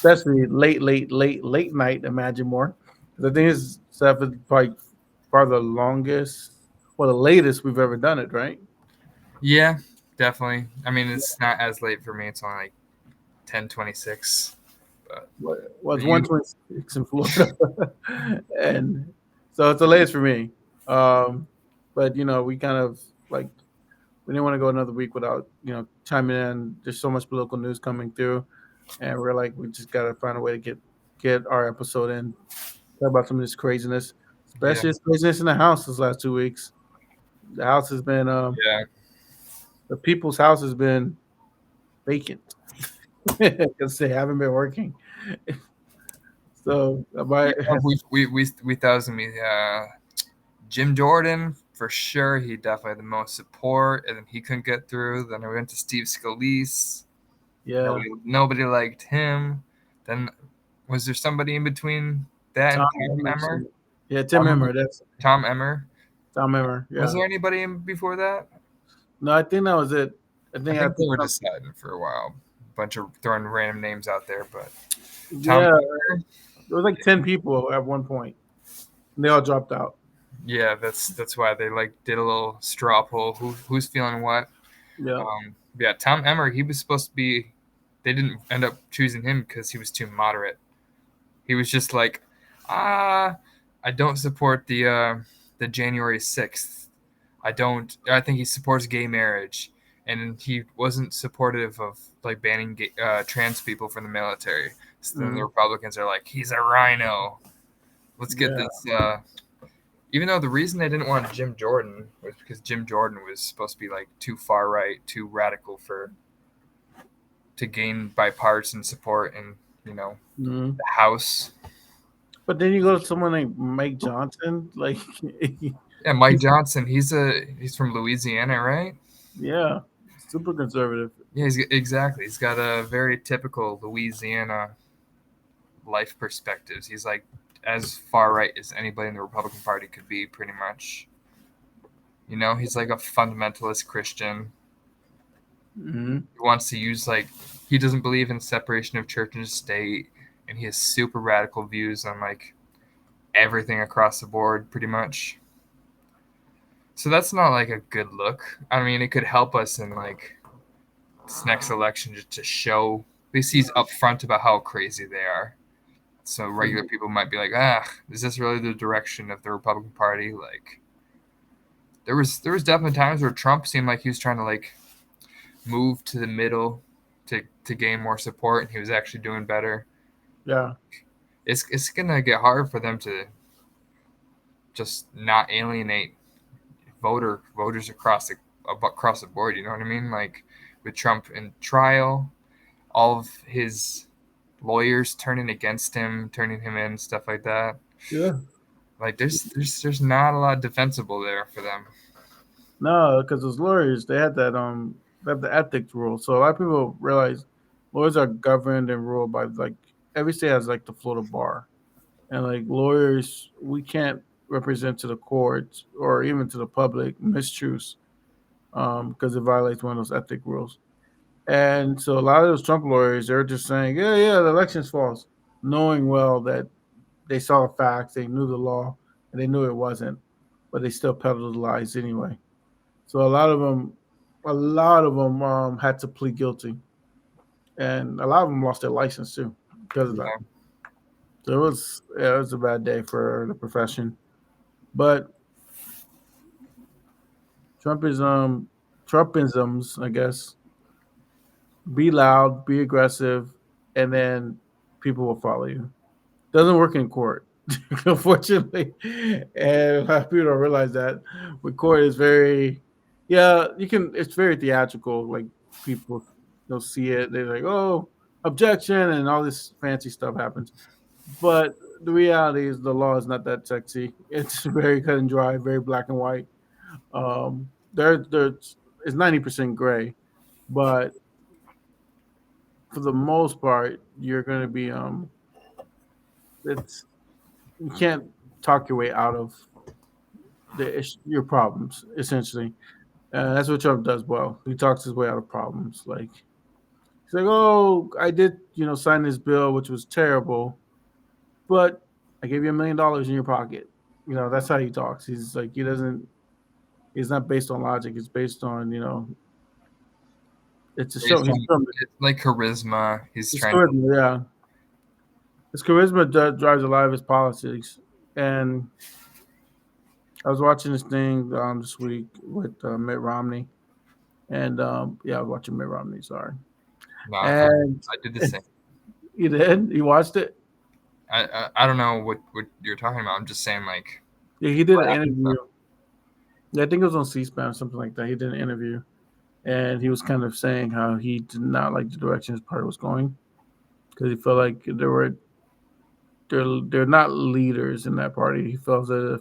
especially late night. Imagine more. The thing is, Seth is probably far the longest, well, the latest we've ever done it, right? Yeah, definitely. I mean, it's not as late for me. It's only like 10:26. But Well, for it's you, 126 in Florida, and so it's the latest for me. Um, but we kind of like we didn't want to go another week without chiming in. There's so much political news coming through, and we're like, we just gotta find a way to get our episode in. Talk about some of this craziness, yeah, especially this craziness in the house this last 2 weeks. The house has been yeah. the people's house has been vacant because they haven't been working. So my Yeah, we thought it was gonna be Jim Jordan for sure. He definitely had the most support, and then he couldn't get through. Then we went to Steve Scalise. yeah, Nobody liked him. Then was there somebody in between that Tom and Tom Emmer? Emmer. Yeah, Tim Emmer. That's Tom Emmer. Tom Emmer. Was Yeah. there anybody in before that? No, I think that was it. I I think think after they were Tom. deciding for a while. Bunch of throwing random names out there, but Tom Yeah, there was like 10 people at one point. And they all dropped out. yeah, that's why they like did a little straw poll. Who's feeling what? Yeah. Yeah, Tom Emmer. He was supposed to be. They didn't end up choosing him because he was too moderate. He was just like, ah, I don't support the January 6th. I don't. I think he supports gay marriage, and he wasn't supportive of like banning trans people from the military. So then the Mm, Republicans are like, he's a rhino. Let's get yeah. this. Even though the reason they didn't want Jim Jordan was because Jim Jordan was supposed to be like too far right, too radical for to gain bipartisan support in Mm. the House. But then you go to someone like Mike Johnson. Like, Yeah, Mike Johnson. He's from Louisiana, right? yeah, super conservative. Yeah, exactly. He's got a very typical Louisiana life perspectives. He's like as far right as anybody in the Republican Party could be, pretty much. He's like a fundamentalist Christian. Hmm. He wants to use like he doesn't believe in separation of church and state, and he has super radical views on like everything across the board, pretty much. So that's not like a good look. I mean, it could help us in like this next election just to show at least he's upfront about how crazy they are. So regular people might be like, is this really the direction of the Republican Party? Like there was definitely times where Trump seemed like he was trying to like move to the middle to gain more support, and he was actually doing better. Yeah. It's gonna get hard for them to just not alienate voters across the board. You know what I mean? Like with Trump in trial, all of his lawyers turning against him, turning him in, stuff like that. Yeah. Like there's not a lot defensible there for them. No, because those lawyers, they have the ethics rule. So a lot of people realize lawyers are governed and ruled by like every state has like the Florida bar, and like lawyers, we can't represent to the courts or even to the public mistruths, because it violates one of those ethic rules. And so a lot of those Trump lawyers, they're just saying, yeah, yeah, the election's false, knowing well that they saw the facts, they knew the law, and they knew it wasn't, but they still peddled the lies anyway. So a lot of them had to plead guilty, and a lot of them lost their license too because of that. Yeah, So it was a bad day for the profession. But Trumpism, Trumpisms, I guess, be loud, be aggressive, and then people will follow you. Doesn't work in court, unfortunately, and a lot of people don't realize that. With court is very, yeah, you can. It's very theatrical. Like people, they'll see it. They're like, "Oh, objection," and all this fancy stuff happens. But the reality is, the law is not that sexy. It's very cut and dry, very black and white. There's it's 90% gray, but for the most part, you're going to be it's you can't talk your way out of your problems essentially. That's what Trump does well. He talks his way out of problems. Like He's like, "Oh, I did, sign this bill, which was terrible, but I gave you $1 million in your pocket." That's how he talks. He's like, he doesn't. He's not based on logic. It's based on, it's a show. Based on it's like charisma. He's His trying to. charisma, yeah. His charisma drives a lot of his politics. And I was watching this thing this week with Mitt Romney, and yeah, I was watching Mitt Romney. Sorry, Not for. and I did the same. you did. You watched it. I don't know what you're talking about. I'm just saying like Yeah, he did what an happened to interview. them. Yeah, I think it was on C-SPAN or something like that. He did an interview, and he was kind of saying how he did not like the direction his party was going because he felt like they're not leaders in that party. He felt that if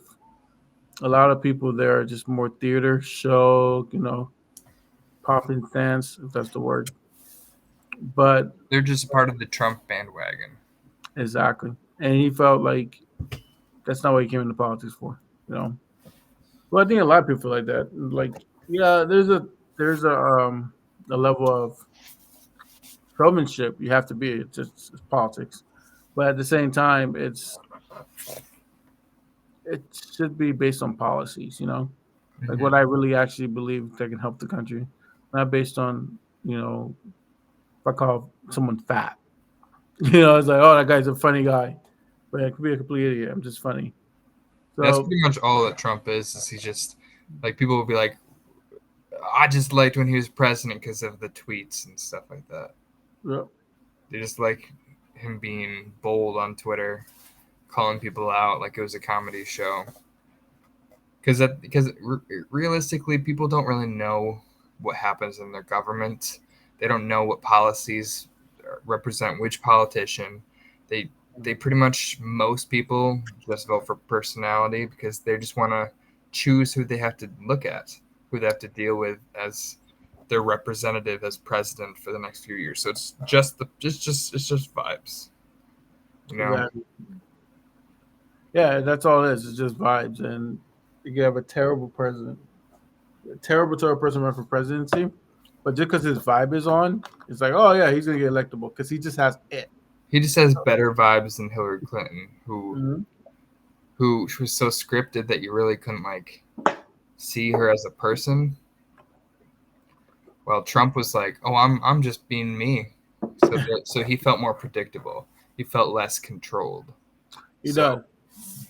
a lot of people there are just more theater show, popping stance, if that's the word. But They're just a part of the Trump bandwagon. exactly, and he felt like that's not what he came into politics for. You know, well, I think a lot of people feel like that. Like, yeah, there's a level of showmanship you have to be. It's politics, but at the same time, it should be based on policies. Like what Hmm. I really actually believe that can help the country, not based on if I call someone fat. It's like, oh, that guy's a funny guy, but it could be a complete idiot. I'm just funny. That's So, pretty much all that Trump is. Is he just like people will be like, I just liked when he was president because of the tweets and stuff like that. yeah, They just like him being bold on Twitter, calling people out like it was a comedy show. Because realistically, people don't really know what happens in their government. They don't know what policies represent which politician. They they pretty much most people just vote for personality because they just want to choose who they have to look at, who they have to deal with as their representative as president for the next few years. So it's just it's just vibes, you know. exactly. Yeah, that's all it is. It's just vibes, and you have a terrible president, a terrible person run for presidency, but just because his vibe is on, it's like, oh yeah, he's gonna get electable because he just has it. He just has better vibes than Hillary Clinton, Mm-hmm. who was so scripted that you really couldn't like see her as a person. While Trump was like, "Oh, I'm just being me," so he felt more predictable. He felt less controlled. He So does,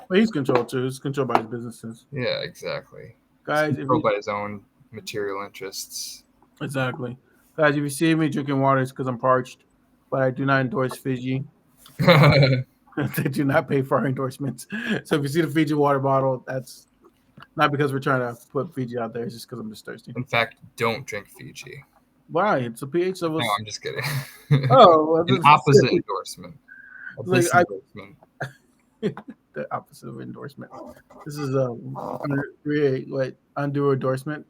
but he's controlled too. He's controlled by his businesses, yeah, exactly. He's guys. If controlled you by his own material interests. exactly, guys, if you see me drinking water, it's because I'm parched, but I do not endorse Fiji. They do not pay for our endorsements. So if you see the Fiji water bottle, that's not because we're trying to put Fiji out there. It's just because I'm just thirsty. In fact, don't drink Fiji. Why? It's a pH that No, was. I'm just kidding. Oh, well, An this opposite endorsement. A it's like I disendorsement. the opposite of endorsement. This is a create what undue endorsement.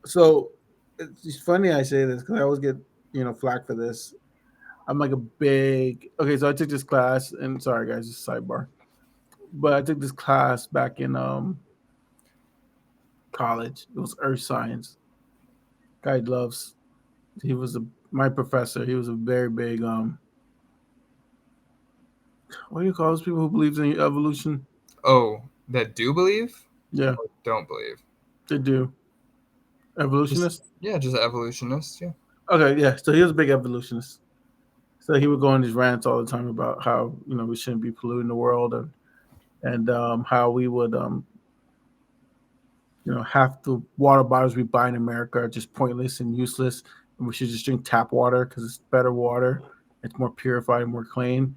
So it's funny I say this because I always get flack for this. I'm like a big okay. So I took this class, and sorry guys, just sidebar. But I took this class back in college. It was earth science. Guy loves. He was my professor. He was a very big what do you call those people who believes in evolution? Oh, that do believe Yeah, or don't believe? they do. Just Evolutionist. yeah, just evolutionists. Yeah. Okay, yeah. So he was a big evolutionist. So he would go on these rants all the time about how we shouldn't be polluting the world and how we would half the water bottles we buy in America are just pointless and useless, and we should just drink tap water because it's better water, it's more purified and more clean.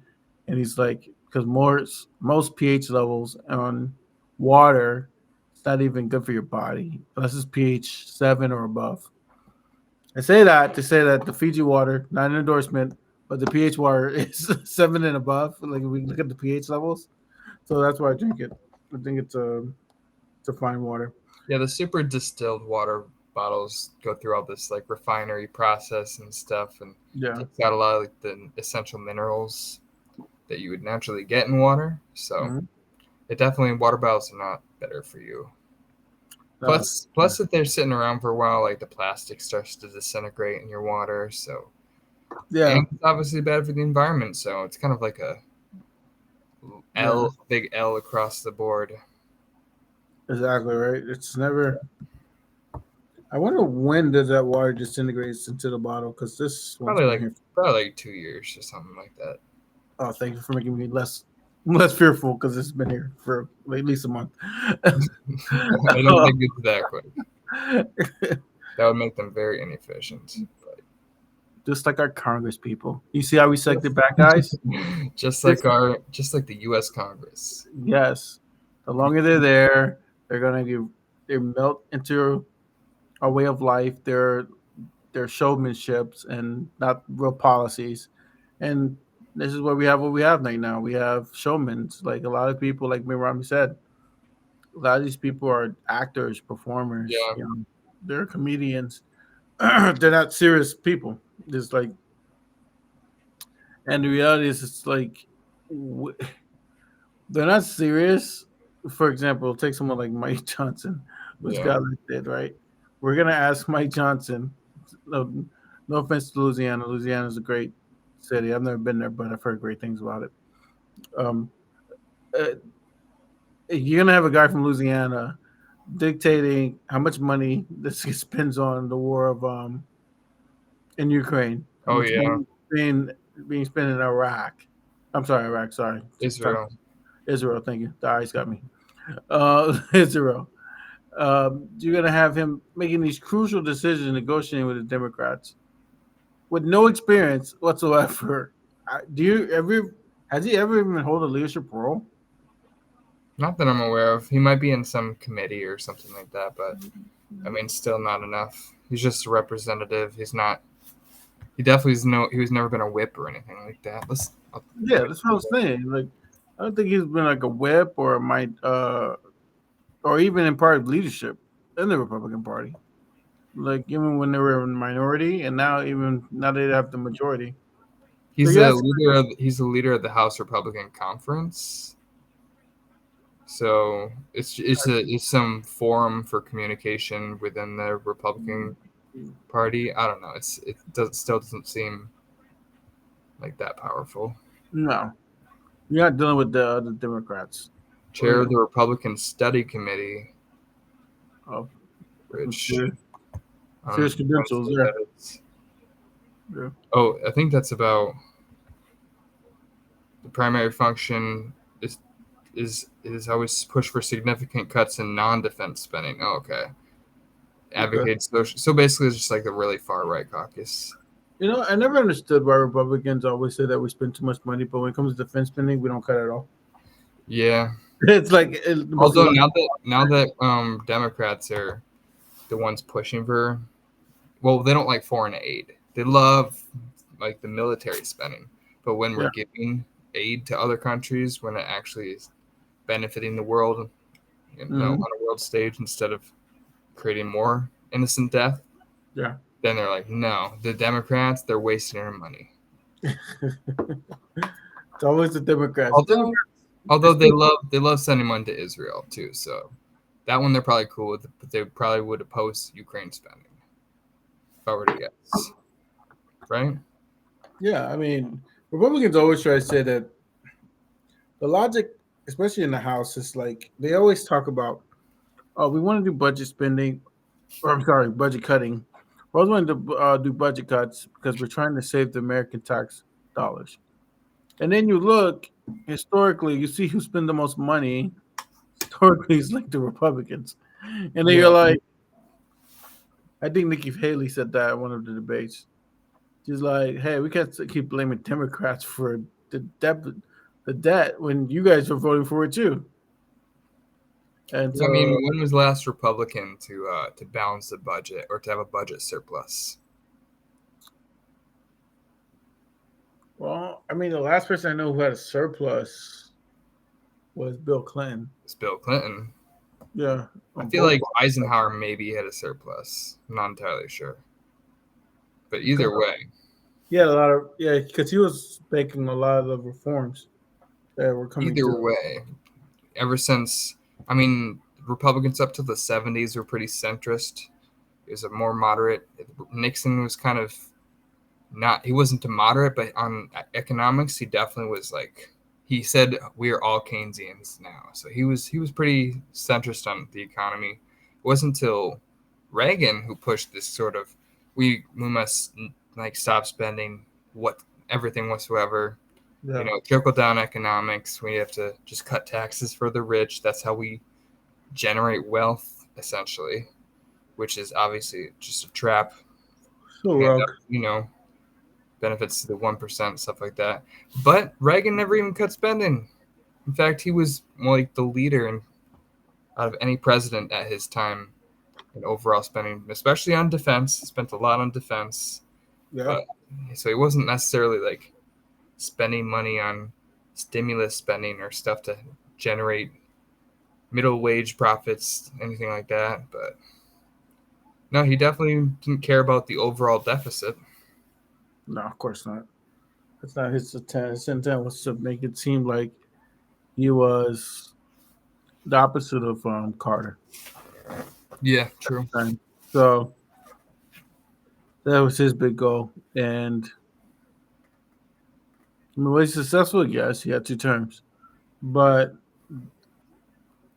And he's like, because most pH levels on water, it's not even good for your body unless it's pH 7 or above. I say that to say that the Fiji water, not an endorsement, but the pH water is 7 and above. Like we look at the pH levels, so that's why I drink it. I think it's a fine water. Yeah, the super distilled water bottles go through all this like refinery process and stuff and Yeah. takes out a lot of like the essential minerals that you would naturally get in water. So Mhm. it definitely water bottles are not better for you. Plus, if they're sitting around for a while, like the plastic starts to disintegrate in your water. So, yeah, and it's obviously bad for the environment. So it's kind of like a yeah, big L across the board. exactly right. It's never. I wonder when does that water disintegrates into the bottle? Because this one's been here. Probably like 2 years or something like that. Oh, thank you for making me less fearful because it's been here for at least a month. I don't think it's that quick. That would make them very inefficient. Just like our Congress people. You see how we selected bad guys? just This- just like the U.S. Congress. yes. The longer they're there, they're gonna get they melt into our way of life, their showmanships and not real policies. And this is what we have right now. We have showmen. Like a lot of people, like Mirami said, a lot of these people are actors, performers, Yeah. they're comedians. They're not serious people. It's like, and the reality is, it's like they're not serious. For example, take someone like Mike Johnson, who's Yeah. got elected, right? We're gonna ask Mike Johnson. No, no offense to Louisiana. Louisiana is a great city. I've never been there, but I've heard great things about it. Um, uh, you're gonna have a guy from Louisiana dictating how much money this spends on the war of in Ukraine, how Oh much yeah. money being spent in Iraq. I'm sorry, Iraq. Sorry, Israel. Israel. Thank you. The eyes got me. Israel. You're gonna have him making these crucial decisions, negotiating with the Democrats with no experience whatsoever. Do you ever? Has he ever even hold a leadership role? Not that I'm aware of. He might be in some committee or something like that, but I mean, still not enough. He's just a representative. He's not. He definitely is no. He was never been a whip or anything like that. Yeah, that's what I was saying. Like, I don't think he's been like a whip or or even in part of leadership in the Republican Party. Like even when they were in minority, and now even now they have the majority. So yes, He's the leader of the House Republican Conference. So it's some forum for communication within the Republican Party. I don't know. Still doesn't seem like that powerful. no, you're not dealing with the Democrats. Chair of the Republican Study Committee, Oh, which serious, I serious don't credentials say there. that it's. Yeah. Oh, I think that's about the primary function is always push for significant cuts in non-defense spending. Oh, okay. Okay. Advocates social. So basically, it's just like the really far right caucus. I never understood why Republicans always say that we spend too much money, but when it comes to defense spending, we don't cut at all. Yeah. It's like the most Although illogical. now that Democrats are the ones pushing for, well, they don't like foreign aid. They love like the military spending, but when we're Yeah. giving aid to other countries, when it actually is benefiting the world, on Hmm. a world stage instead of creating more innocent death, Yeah. then they're like, no, the Democrats, they're wasting our money. It's always the Democrats. Although although It's- they love sending money to Israel too, so that one they're probably cool with, but they probably would oppose Ukraine spending. If I were to guess, right? yeah, I mean, Republicans always try to say that the logic, especially in the House, is like they always talk about, oh, we want to do budget spending, or I'm sorry, budget cutting. We always want to do budget cuts because we're trying to save the American tax dollars. And then you look historically, you see who spent the most money. Historically, it's like the Republicans. And then you're Yeah. like, I think Nikki Haley said that at one of the debates. She's like, hey, we can't keep blaming Democrats for the debt when you guys were voting for it too. And I mean, so, when was the last Republican to balance the budget or to have a budget surplus? well, I mean, the last person I know who had a surplus was Bill Clinton. It's Bill Clinton. Yeah, I on feel both like Eisenhower maybe had a surplus. I'm not entirely sure, but because either way, he had a lot of because he was making a lot of the reforms that were coming either through. way, ever since, I mean, Republicans up to the 70s were pretty centrist. It was a more moderate. Nixon was kind of not, he wasn't a moderate, but on economics, he definitely was like, he said we are all Keynesians now. So he was pretty centrist on the economy. It wasn't until Reagan who pushed this sort of we must like stop spending what everything whatsoever. Yeah. Trickle down economics. We have to just cut taxes for the rich. That's how we generate wealth, essentially, which is obviously just a trap. So Hand up, rogue. benefits to the 1%, stuff like that. But Reagan never even cut spending. In fact, he was like the leader out of any president at his time in overall spending, especially on defense. He spent a lot on defense, Yeah. but so he wasn't necessarily like spending money on stimulus spending or stuff to generate middle wage profits, anything like that. But no, he definitely didn't care about the overall deficit. No, of course not. That's not his intent. His intent was to make it seem like he was the opposite of Carter. Yeah, true. And so that was his big goal. And I mean, was he successful? Yes, he had 2 terms. But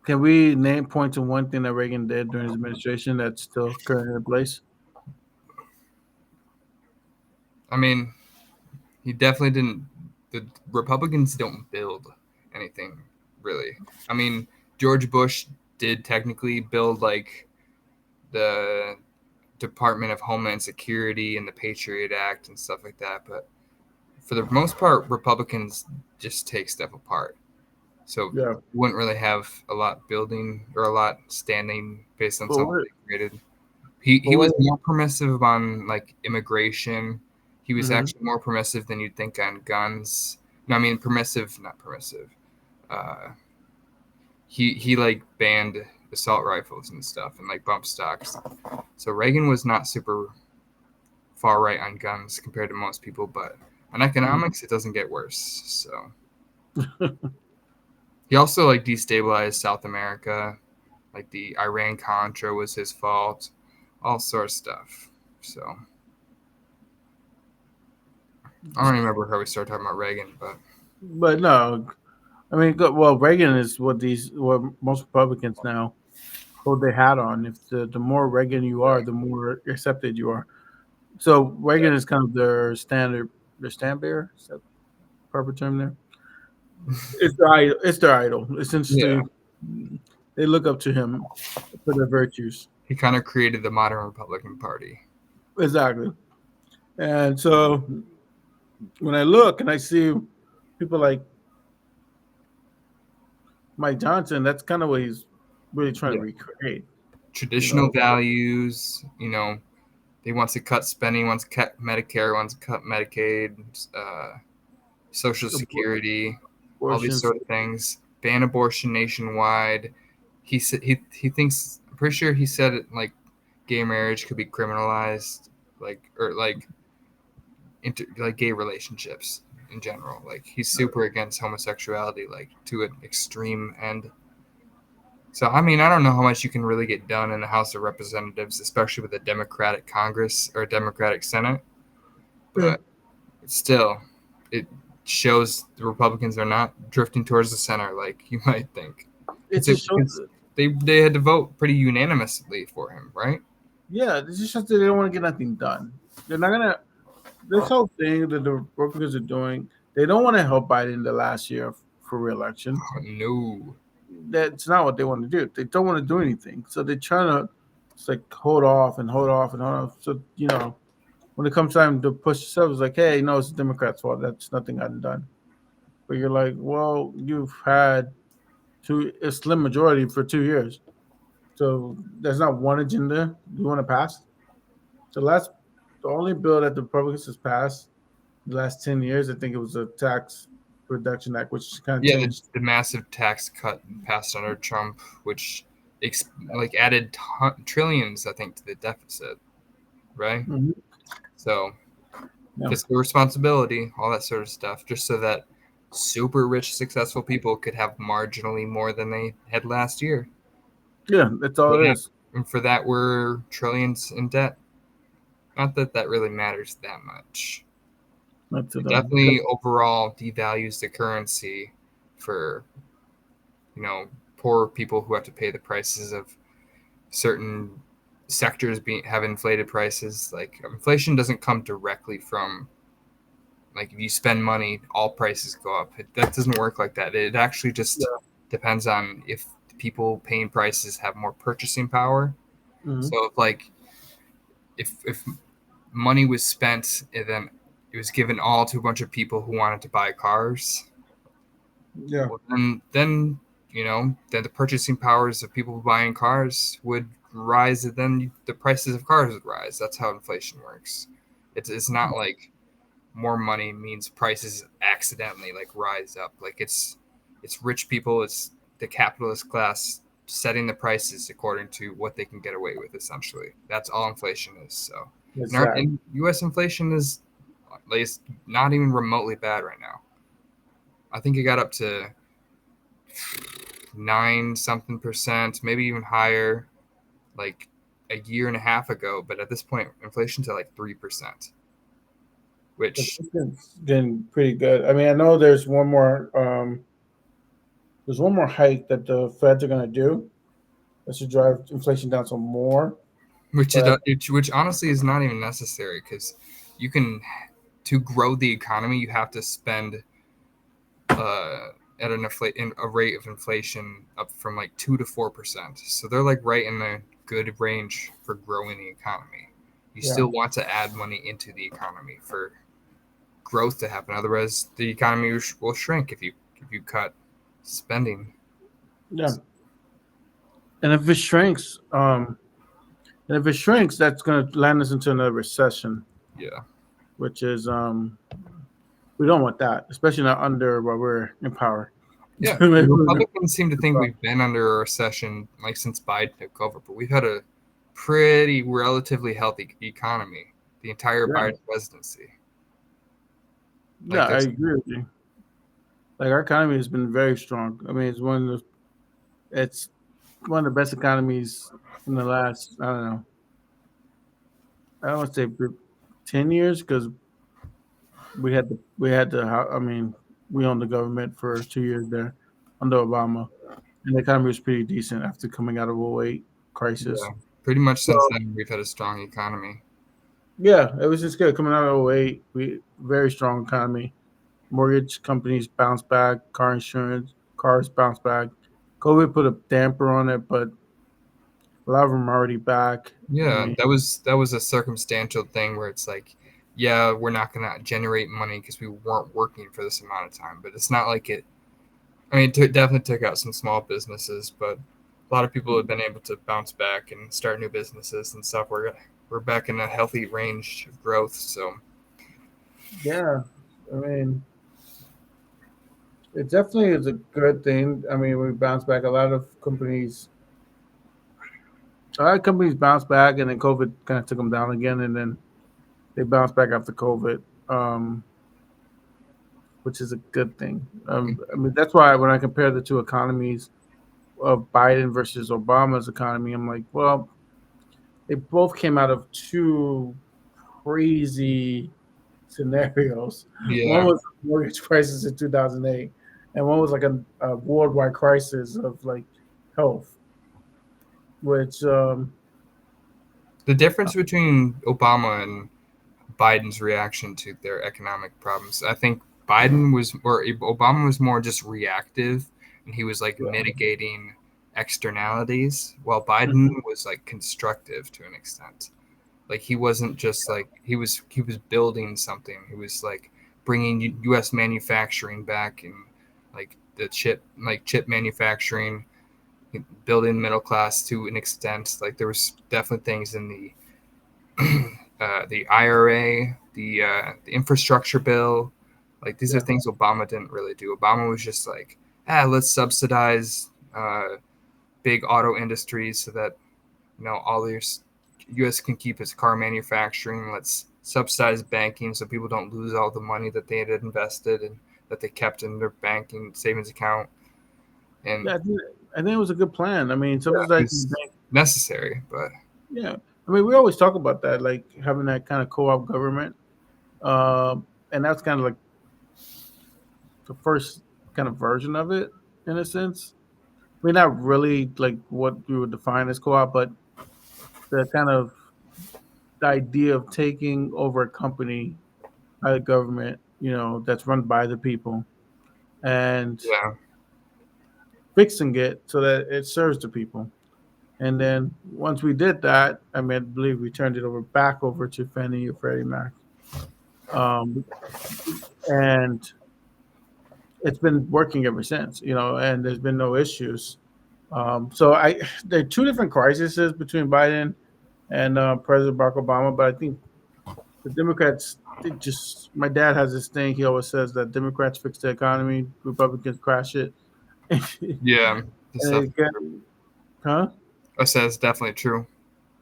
can we point to one thing that Reagan did during his administration that's still currently in place? I mean, he definitely didn't. The Republicans don't build anything really. I mean, George Bush did technically build like the Department of Homeland Security and the Patriot Act and stuff like that, but for the most part, Republicans just take stuff apart. So Yeah. you wouldn't really have a lot building or a lot standing based on But something what, they created. He what, was more permissive on like immigration. He was mm-hmm. actually more permissive than you'd think on guns. No, I mean permissive, not permissive. Uh, he like banned assault rifles and stuff and like bump stocks. So Reagan was not super far right on guns compared to most people, but on economics it doesn't get worse. So he also like destabilized South America, like the Iran Contra was his fault, all sorts of stuff. So I don't remember how we started talking about Reagan, But no, I mean, well, Reagan is what most Republicans now hold their hat on. If the more Reagan you are, the more accepted you are. So Reagan is kind of their stand bearer. Is that the proper term there? It's their idol. It's their idol. yeah, Essentially, they look up to him for their virtues. he kind of created the modern Republican Party. Exactly. And so when I look and I see people like Mike Johnson, that's kind of what he's really trying to Yeah, recreate. You traditional know, values. They want to cut spending, wants to cut Medicare, wants to cut Medicaid, Social Security, all these abortions. sort of things. Ban abortion nationwide. He thinks. I'm pretty sure he said it like gay marriage could be criminalized, like like gay relationships in general. Like he's super against homosexuality, like to an extreme end. So I mean, I don't know how much you can really get done in the House of Representatives, especially with a Democratic Congress or a Democratic Senate. Yeah. But still, it shows the Republicans are not drifting towards the center like you might think. It just shows. Because they had to vote pretty unanimously for him, right? Yeah, it just shows that they don't want to get nothing done. They're not gonna. This whole thing that the Republicans are doing, they don't want to help Biden the last year for reelection. Oh, no. That's not what they want to do. They don't want to do anything, so they're trying to just like hold off and hold off and hold off. So when it comes time to push yourself, it's like, hey, no, it's the Democrats' fault. That's nothing gotten done. But you're like, well, you've had a slim majority for 2 years, so there's not one agenda you want to pass. The only bill that the Republicans has passed the last 10 years, I think it was a tax reduction act, which kind of Yeah, changed. the massive tax cut passed under Trump, which like added trillions, I think, to the deficit, right? Mm-hmm. So Yeah. fiscal responsibility, all that sort of stuff, just so that super rich, successful people could have marginally more than they had last year. Yeah, that's all it Yeah. is. And for that, we're trillions in debt. Not that that really matters that much. Not to It them. definitely overall devalues the currency for, you know, poor people who have to pay the prices of certain sectors being have inflated prices. Like inflation doesn't come directly from, like, if you spend money, all prices go up. That doesn't work like that. It actually just Yeah. depends on if the people paying prices have more purchasing power. Mm-hmm. So if like if money was spent and then it was given all to a bunch of people who wanted to buy cars, Yeah. well, then then the purchasing powers of people buying cars would rise, and then the prices of cars would rise. That's how inflation works. It's not like more money means prices accidentally like rise up. Like it's rich people, it's the capitalist class setting the prices according to what they can get away with. Essentially, that's all inflation is. So, Exactly. in U.S. inflation is like it's not even remotely bad right now. I think it got up to 9 something percent, maybe even higher, like a year and a half ago. But at this point, inflation's at like 3%, which It's getting pretty good. I mean, I know there's one more hike that the Feds are gonna do. That should drive inflation down some more. which But which honestly is not even necessary because you can to grow the economy you have to spend at a rate of inflation up from like 2 to 4%. So they're like right in a good range for growing the economy. You yeah, still want to add money into the economy for growth to happen. Otherwise, the economy will shrink if you cut spending. yeah. And if it shrinks, that's gonna land us into another recession, Yeah. which is we don't want that, especially not under while we're in power. Yeah, the Maybe Republicans seem to think we've been under a recession like since Biden took over, but we've had a pretty relatively healthy economy the entire yeah, Biden presidency. yeah, Like I there's agree with you. Like our economy has been very strong. I mean, it's one of the best economies in the last I don't want to say 10 years because I mean we owned the government for 2 years there under Obama, and the economy was pretty decent after coming out of '08 crisis. yeah, pretty much So since then we've had a strong economy. yeah, it was just good coming out of '08. We very strong economy. Mortgage companies bounced back. Cars bounced back. COVID put a damper on it, but a lot of them are already back. I Yeah, mean, that was a circumstantial thing where it's like, yeah, we're not gonna generate money because we weren't working for this amount of time, but it's not like it. I mean, it definitely took out some small businesses, but a lot of people have been able to bounce back and start new businesses and stuff. We're back in a healthy range of growth. So yeah, I mean, it definitely is a good thing. I mean, we bounced back. A lot of companies bounced back, and then COVID kind of took them down again, and then they bounced back after COVID, which is a good thing. I mean, that's why when I compare the two economies of Biden versus Obama's economy, I'm like, well, they both came out of two crazy scenarios. One yeah, was a mortgage crisis in 2008, and one was like a worldwide crisis of like health, which the difference between Obama and Biden's reaction to their economic problems. I think Obama was more just reactive, and he was like yeah. mitigating externalities, while Biden Mhm. was like constructive to an extent. Like he wasn't just like he was building something. He was like bringing U.S. manufacturing back and like the chip manufacturing, building middle class to an extent. Like there was definitely things in the IRA, the infrastructure bill. Like these are Yeah, things Obama didn't really do. Obama was just like, let's subsidize big auto industries so that all the U.S. can keep its car manufacturing. Let's subsidize banking so people don't lose all the money that they had invested and that they kept in their banking savings account. And yeah. I think it was a good plan. I mean, Yeah, subsidizing the it's bank. necessary, but Yeah, I mean, we always talk about that, like having that kind of co-op government, and that's kind of like the first kind of version of it in a sense. I mean, not really like what you would define as co-op, but the kind of the idea of taking over a company by the government, that's run by the people and yeah. fixing it so that it serves the people. And then once we did that, I mean, I believe we turned it over back over to Fannie or Freddie Mac, um, and it's been working ever since. And there's been no issues. So there are two different crises between Biden and President Barack Obama, but I think the Democrats, they just, my dad has this thing. He always says that Democrats fix the economy, Republicans crash it. and Yeah, that's it definitely get, true. huh? I said it's definitely true.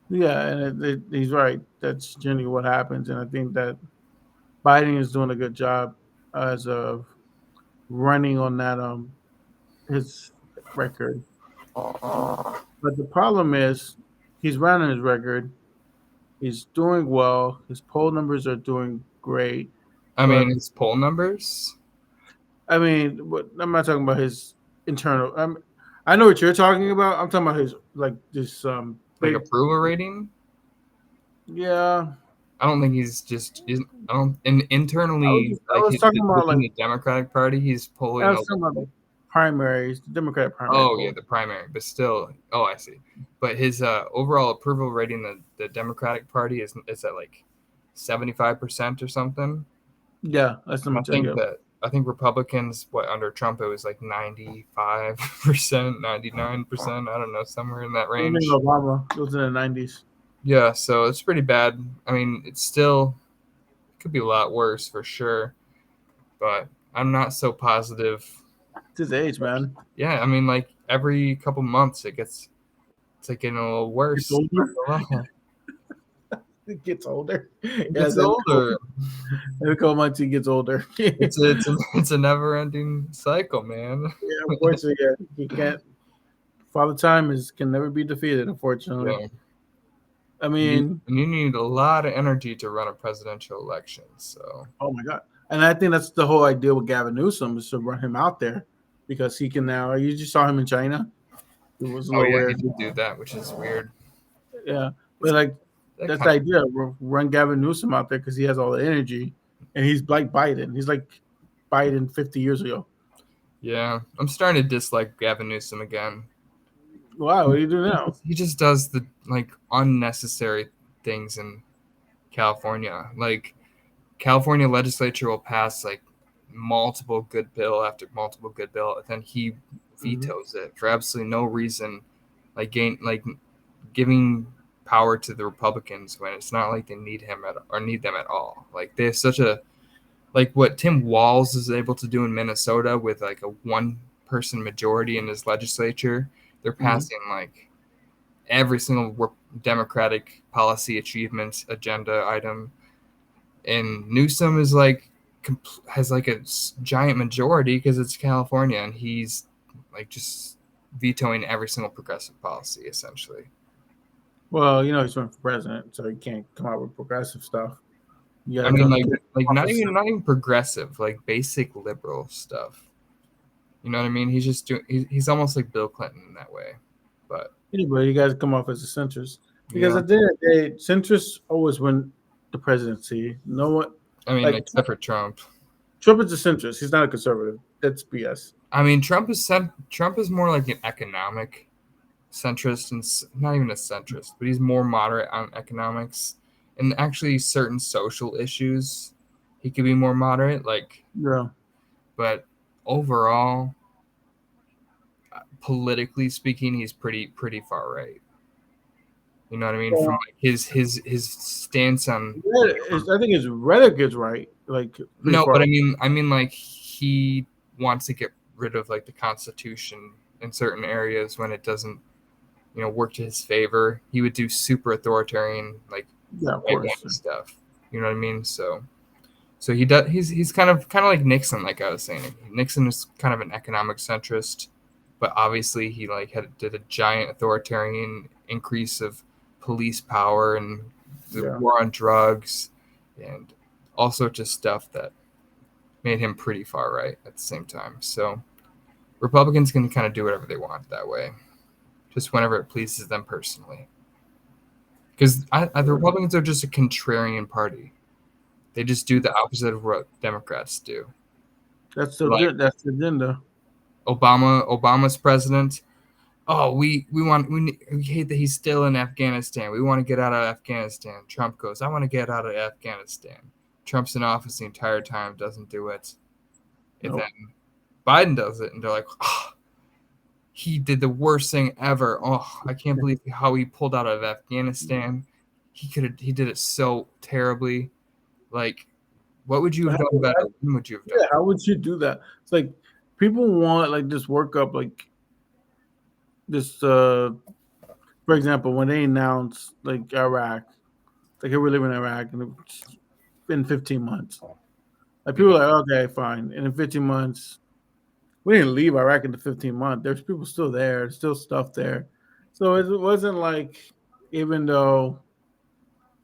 Yeah, and he's right. That's generally what happens. And I think that Biden is doing a good job as of running on that his record. But the problem is he's running his record. He's doing well. His poll numbers are doing great. I But mean, his poll numbers, I mean, I'm not talking about his internal. I know what you're talking about. I'm talking about his like this like big. approval rating, Yeah, I don't think he's just. I don't. And internally, I like was talking about within like the Democratic Party, he's I polling a was talking about little. the primaries, the Democratic primary Oh yeah, poll. the primary, but still. Oh, I see. But his overall approval rating, the Democratic Party is at like 75% or something. Yeah, that's the I majority. think Yeah, that I think Republicans, what under Trump it was like 95%, 99%. I don't know, somewhere in that even range. Obama, it was in the '90s. Yeah, so it's pretty bad. I mean, it's still it could be a lot worse for sure, but I'm not so positive. It's his age, man. Yeah, I mean, like every couple months it's like getting a little Gets worse. older. Not gonna lie. It gets older. It Yeah, gets older. every couple months he gets older. Yeah, It's a never ending cycle, man. unfortunately, yeah, he can't. Father Time is can never be defeated. Unfortunately, Yeah, I mean, you need a lot of energy to run a presidential election. So oh my god, and I think that's the whole idea with Gavin Newsom is to run him out there because he can now. You just saw him in China. It was a oh little yeah, he weird. did do that, which is weird. Yeah, It's but like that that's the kind idea. Run Gavin Newsom out there because he has all the energy, and he's like Biden. He's like Biden 50 years ago. yeah. I'm starting to dislike Gavin Newsom again. Wow, what do you do now? He just does the like unnecessary things in California. Like California legislature will pass like multiple good bill after multiple good bill, and then he Mm-hmm. vetoes it for absolutely no reason, like giving power to the Republicans when it's not like they need him or need them at all. Like they have such a like what Tim Walz is able to do in Minnesota with like a one person majority in his legislature. They're Mm-hmm. passing like every single Democratic policy achievements agenda item, and Newsom is like has like a giant majority because it's California, and he's like just vetoing every single progressive policy essentially. Well, he's running for president, so he can't come out with progressive stuff. You I gotta mean, go like get not office. even progressive, like basic liberal stuff. You know what I mean? He's just doing. He's almost like Bill Clinton in that way, but Anybody, you guys come off as a centrist because yeah, at the end of the day, centrists always win the presidency. No one I mean, like except for Trump. Trump is a centrist. He's not a conservative. That's BS. I mean, Trump is more like an economic centrist and not even a centrist, but he's more moderate on economics and actually certain social issues. He could be more moderate, like, Yeah. but overall, politically speaking, he's pretty far right. You know what I mean? From Well, like his stance on I think his rhetoric is right, like pretty no, but far. I mean like he wants to get rid of like the Constitution in certain areas when it doesn't work to his favor. He would do super authoritarian like Yeah, of right wing course. stuff. You know what I mean? So he does. He's kind of like Nixon, like I was saying. Nixon is kind of an economic centrist, but obviously he like did a giant authoritarian increase of police power and the Yeah. war on drugs and all sorts of stuff that made him pretty far right at the same time. So Republicans can kind of do whatever they want that way, just whenever it pleases them personally. Because the Republicans are just a contrarian party. They just do the opposite of what Democrats do. That's Like that's the agenda. Obama's president. Oh, we hate that he's still in Afghanistan. We want to get out of Afghanistan. Trump goes, I want to get out of Afghanistan. Trump's in office the entire time, doesn't do it. And Nope. then Biden does it, and they're like, oh, he did the worst thing ever. Oh, I can't believe how he pulled out of Afghanistan. He did it so terribly. Like, what would you have done better? When would you have done Yeah, how would you do that? It's like people want like this workup, like this. For example, when they announced like Iraq, like hey, we're living in Iraq, and it's been 15 months. Like it? people are like, okay, fine. And in 15 months, we didn't leave Iraq in the 15 months. There's people still there, there's still stuff there. So it wasn't like even though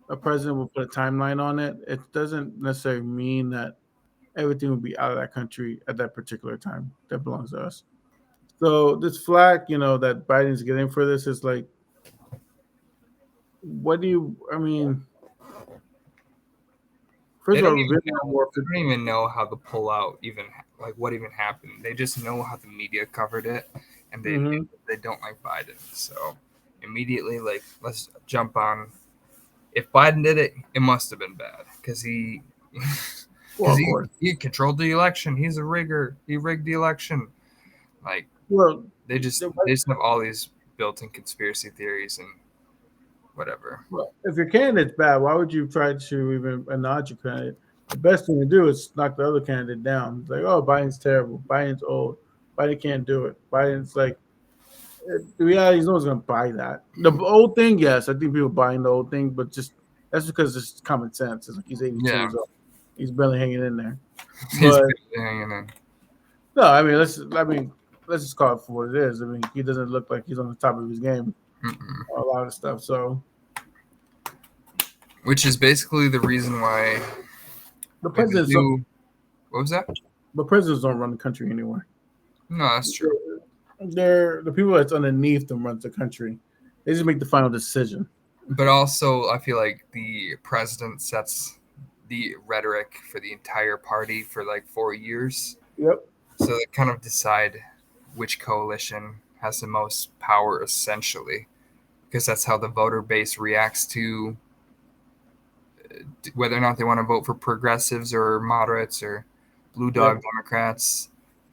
a president will put a timeline on it, it doesn't necessarily mean that everything will be out of that country at that particular time that belongs to us. So this flack, that Biden's getting for this is like, what do you? I mean, first They of all, don't we've even been in know. war They for. don't even know how the pullout even like what even happened. They just know how the media covered it, and Mm-hmm. they don't like Biden. So immediately, like, let's jump on. If Biden did it, it must have been bad because he Well, because of course. he controlled the election. He's a rigger. He rigged the election. Like Well, the- they just have all these built-in conspiracy theories and whatever. well, if your candidate's bad, why would you try to even acknowledge your candidate? The best thing to do is knock the other candidate down. It's like, oh, Biden's terrible. Biden's old. Biden can't do it. Biden's like, the reality is no one's going to buy that. The old thing, yes, I think people buying the old thing, but just that's because it's common sense. It's like he's 82 Yeah, years old. He's barely hanging in there. he's But hanging in. no, I mean, let's just call it for what it is. I mean, he doesn't look like he's on the top of his game. Mm-mm. A lot of stuff. So Which is basically the reason why the with this presidents, don't, new what was that? the presidents don't run the country anymore. No, that's true. They're the people that's underneath them runs the country. They just make the final decision. But also, I feel like the president sets the rhetoric for the entire party for like 4 years. Yep. So they kind of decide which coalition has the most power, essentially, because that's how the voter base reacts to whether or not they want to vote for progressives or moderates or blue dog Yep. Democrats.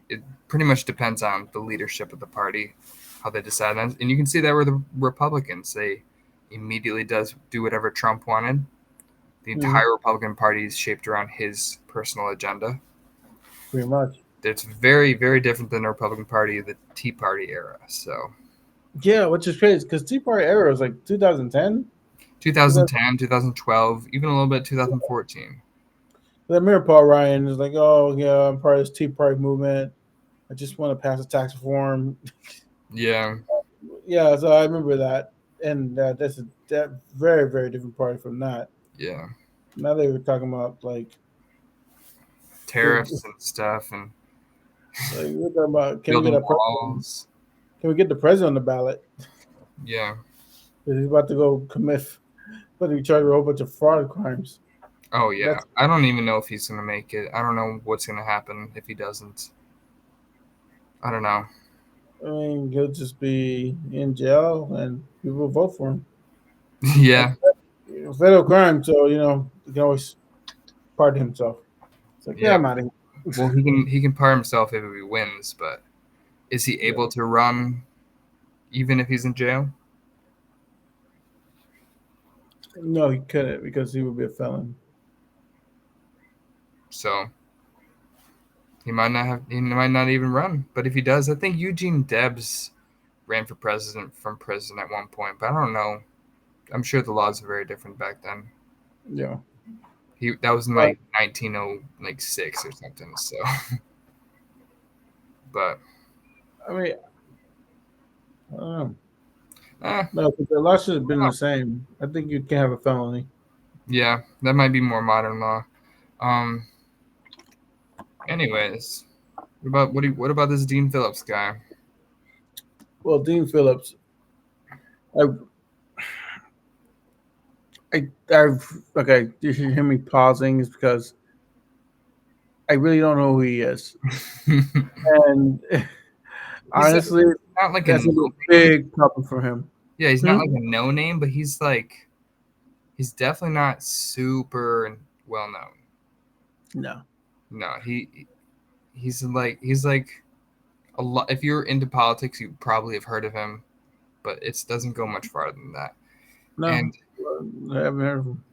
It pretty much depends on the leadership of the party, how they decide. And you can see that with the Republicans. They immediately do whatever Trump wanted. The Mm-hmm. entire Republican Party is shaped around his personal agenda. Pretty much. It's very, very different than the Republican Party of the Tea Party era. So Yeah, which is crazy because Tea Party era was like 2010. 2010, 2012, even a little bit 2014. Then remember Paul Ryan is like, oh yeah, I'm part of this Tea Party movement. I just want to pass a tax reform. Yeah, Yeah, so I remember that, and that's that very very different party from that. yeah. Now they were talking about like, Tariffs and stuff and we're talking about can we get building a president? walls. Can we get the president on the ballot? Yeah. He's about to go commit, but he charged with a whole bunch of fraud crimes. Oh, yeah. That's I don't even know if he's going to make it. I don't know what's going to happen if he doesn't. I don't know. I mean, he'll just be in jail and people will vote for him. That's Yeah. federal crime, so he can always pardon himself. It's like, yeah, Yeah. I'm out of here. Well, he can pardon himself if he wins, but is he Yeah. able to run even if he's in jail? No, he couldn't because he would be a felon. So he might not even run. But if he does, I think Eugene Debs ran for president from prison at one point, but I don't know. I'm sure the laws are very different back then. Yeah. That was in But like 1906 or something. So, but I mean, don't know. Eh, No, but the law should have been the same. I think you can have a felony. yeah, that might be more modern law. Um, anyways, what about this Dean Phillips guy? Well, Dean Phillips, I, I've okay. You should hear me pausing is because I really don't know who he is, and He's honestly, not like a that's no gonna be a name. big problem for him. Yeah, he's not Hmm? like a no name, but he's definitely not super well known. No, No, he's like a lot. If you're into politics, you probably have heard of him, but it doesn't go much farther than that. no, And I haven't heard of him.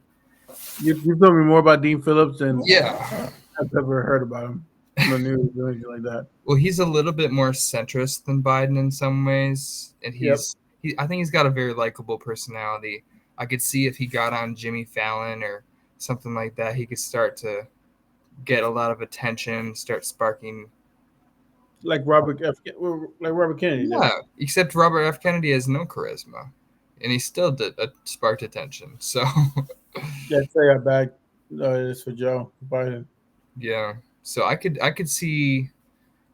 You told me more about Dean Phillips than yeah, I've ever heard about him on the news or anything like that. well, he's a little bit more centrist than Biden in some ways, and Yep, I think he's got a very likable personality. I could see if he got on Jimmy Fallon or something like that, he could start to get a lot of attention, start sparking. like like Robert Kennedy did. Yeah, except Robert F. Kennedy has no charisma, and he still did sparked attention. So Yeah, I'd say I back it is for Joe Biden. yeah, so I could see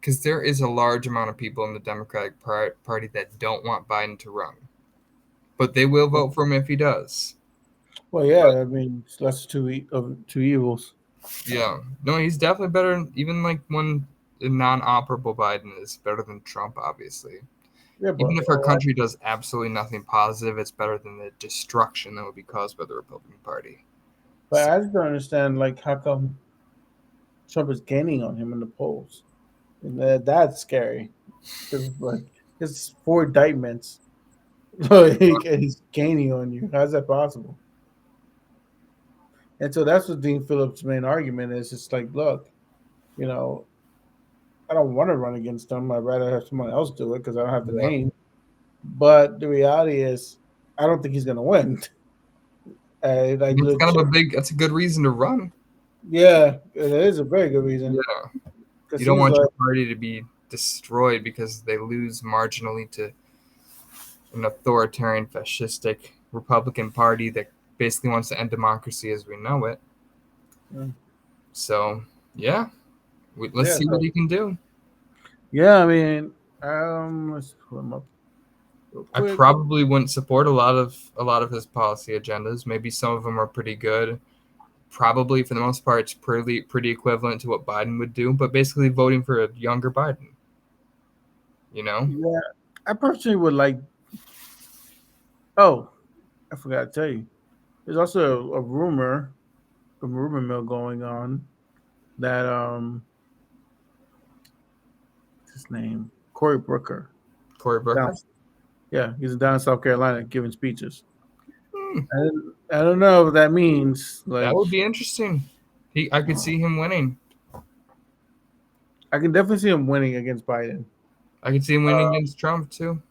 because there is a large amount of people in the Democratic Party that don't want Biden to run, but they will vote for him if he does. Well, But yeah, I mean, it's less of two evils. yeah, no, he's definitely better. Even like when the non-operable Biden is better than Trump, obviously. Yeah, Even but if our country does absolutely nothing positive, it's better than the destruction that would be caused by the Republican Party. So, I just don't understand, like, how come Trump is gaining on him in the polls, and that's scary because like it's four indictments, like, and he's gaining on you. How's that possible? And so that's what Dean Phillips' main argument is. It's like, look, you know, I don't want to run against him. I'd rather have someone else do it because I don't have the yeah. name. But the reality is, I don't think he's going to win. Like It's kind legit, of that's a good reason to run. yeah, it is a very good reason Yeah. You because don't he's want like, your party to be destroyed because they lose marginally to an authoritarian, fascistic Republican Party that basically wants to end democracy as we know it. mm, So, yeah, let's yeah, see what so he can do. yeah. I mean, let's pull him up real I quick. probably wouldn't support a lot of his policy agendas. Maybe some of them are pretty good. Probably for the most part, it's pretty equivalent to what Biden would do. But basically, voting for a younger Biden. You know? Yeah, I personally would like. Oh, I forgot to tell you. There's also a rumor mill going on that what's his name, Cory Booker. Cory Down, Booker. yeah, he's down in South Carolina giving speeches. Hmm, I don't know what that means. that Like, would be interesting. I could see him winning. I can definitely see him winning against Biden. I could see him winning against Trump too.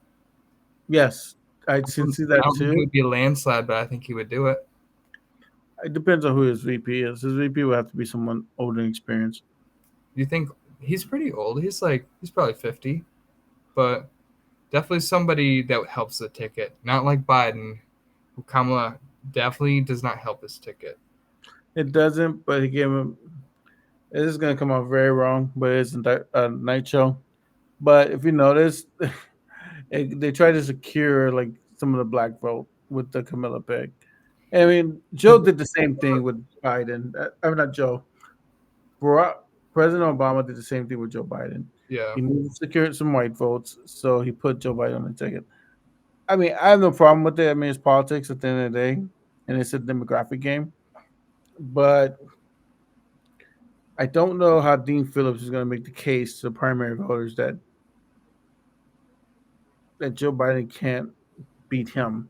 Yes, I I should don't see that think it too. would be a landslide, but I think he would do it. It depends on who his VP is. His VP would have to be someone older and experienced. You think he's pretty old? He's probably 50, but definitely somebody that helps the ticket. Not like Biden, who Kamala definitely does not help his ticket. It doesn't, but he gave him. It is going to come out very wrong, but it's a night show. But if you notice, they try to secure like some of the black vote with the Camilla pick. I mean, Joe did the same thing with Biden. I mean, not Joe. President Obama did the same thing with Joe Biden. Yeah, He needed to secure some white votes, so he put Joe Biden on the ticket. I mean, I have no problem with it. I mean, it's politics at the end of the day, and it's a demographic game. But I don't know how Dean Phillips is going to make the case to primary voters that Joe Biden can't beat him.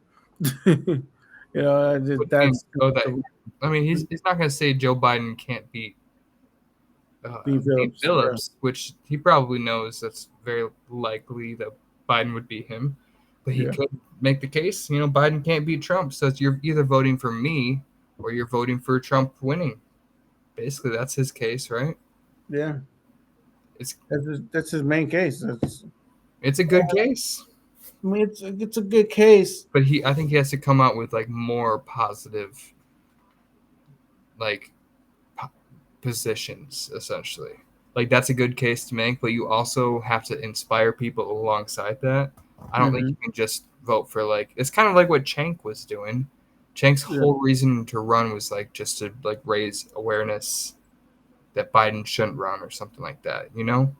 what do you mean? That's Oh, that I mean, he's not going to say Joe Biden can't beat Dean Dean Phillips. Yeah, Phillips, which he probably knows that's very likely that Biden would beat him. But he yeah, could make the case, Biden can't beat Trump, so you're either voting for me or you're voting for Trump winning. Basically, that's his case, right? yeah. It's That's his main case. That's it's a good case. I mean, it's a good case. But I think he has to come out with like more positive, like positions essentially. Like that's a good case to make, but you also have to inspire people alongside that. I don't think Hmm. you can just vote for like it's kind of like what Cenk was doing. Cenk's Yeah, whole reason to run was like just to like raise awareness that Biden shouldn't run or something like that. You know,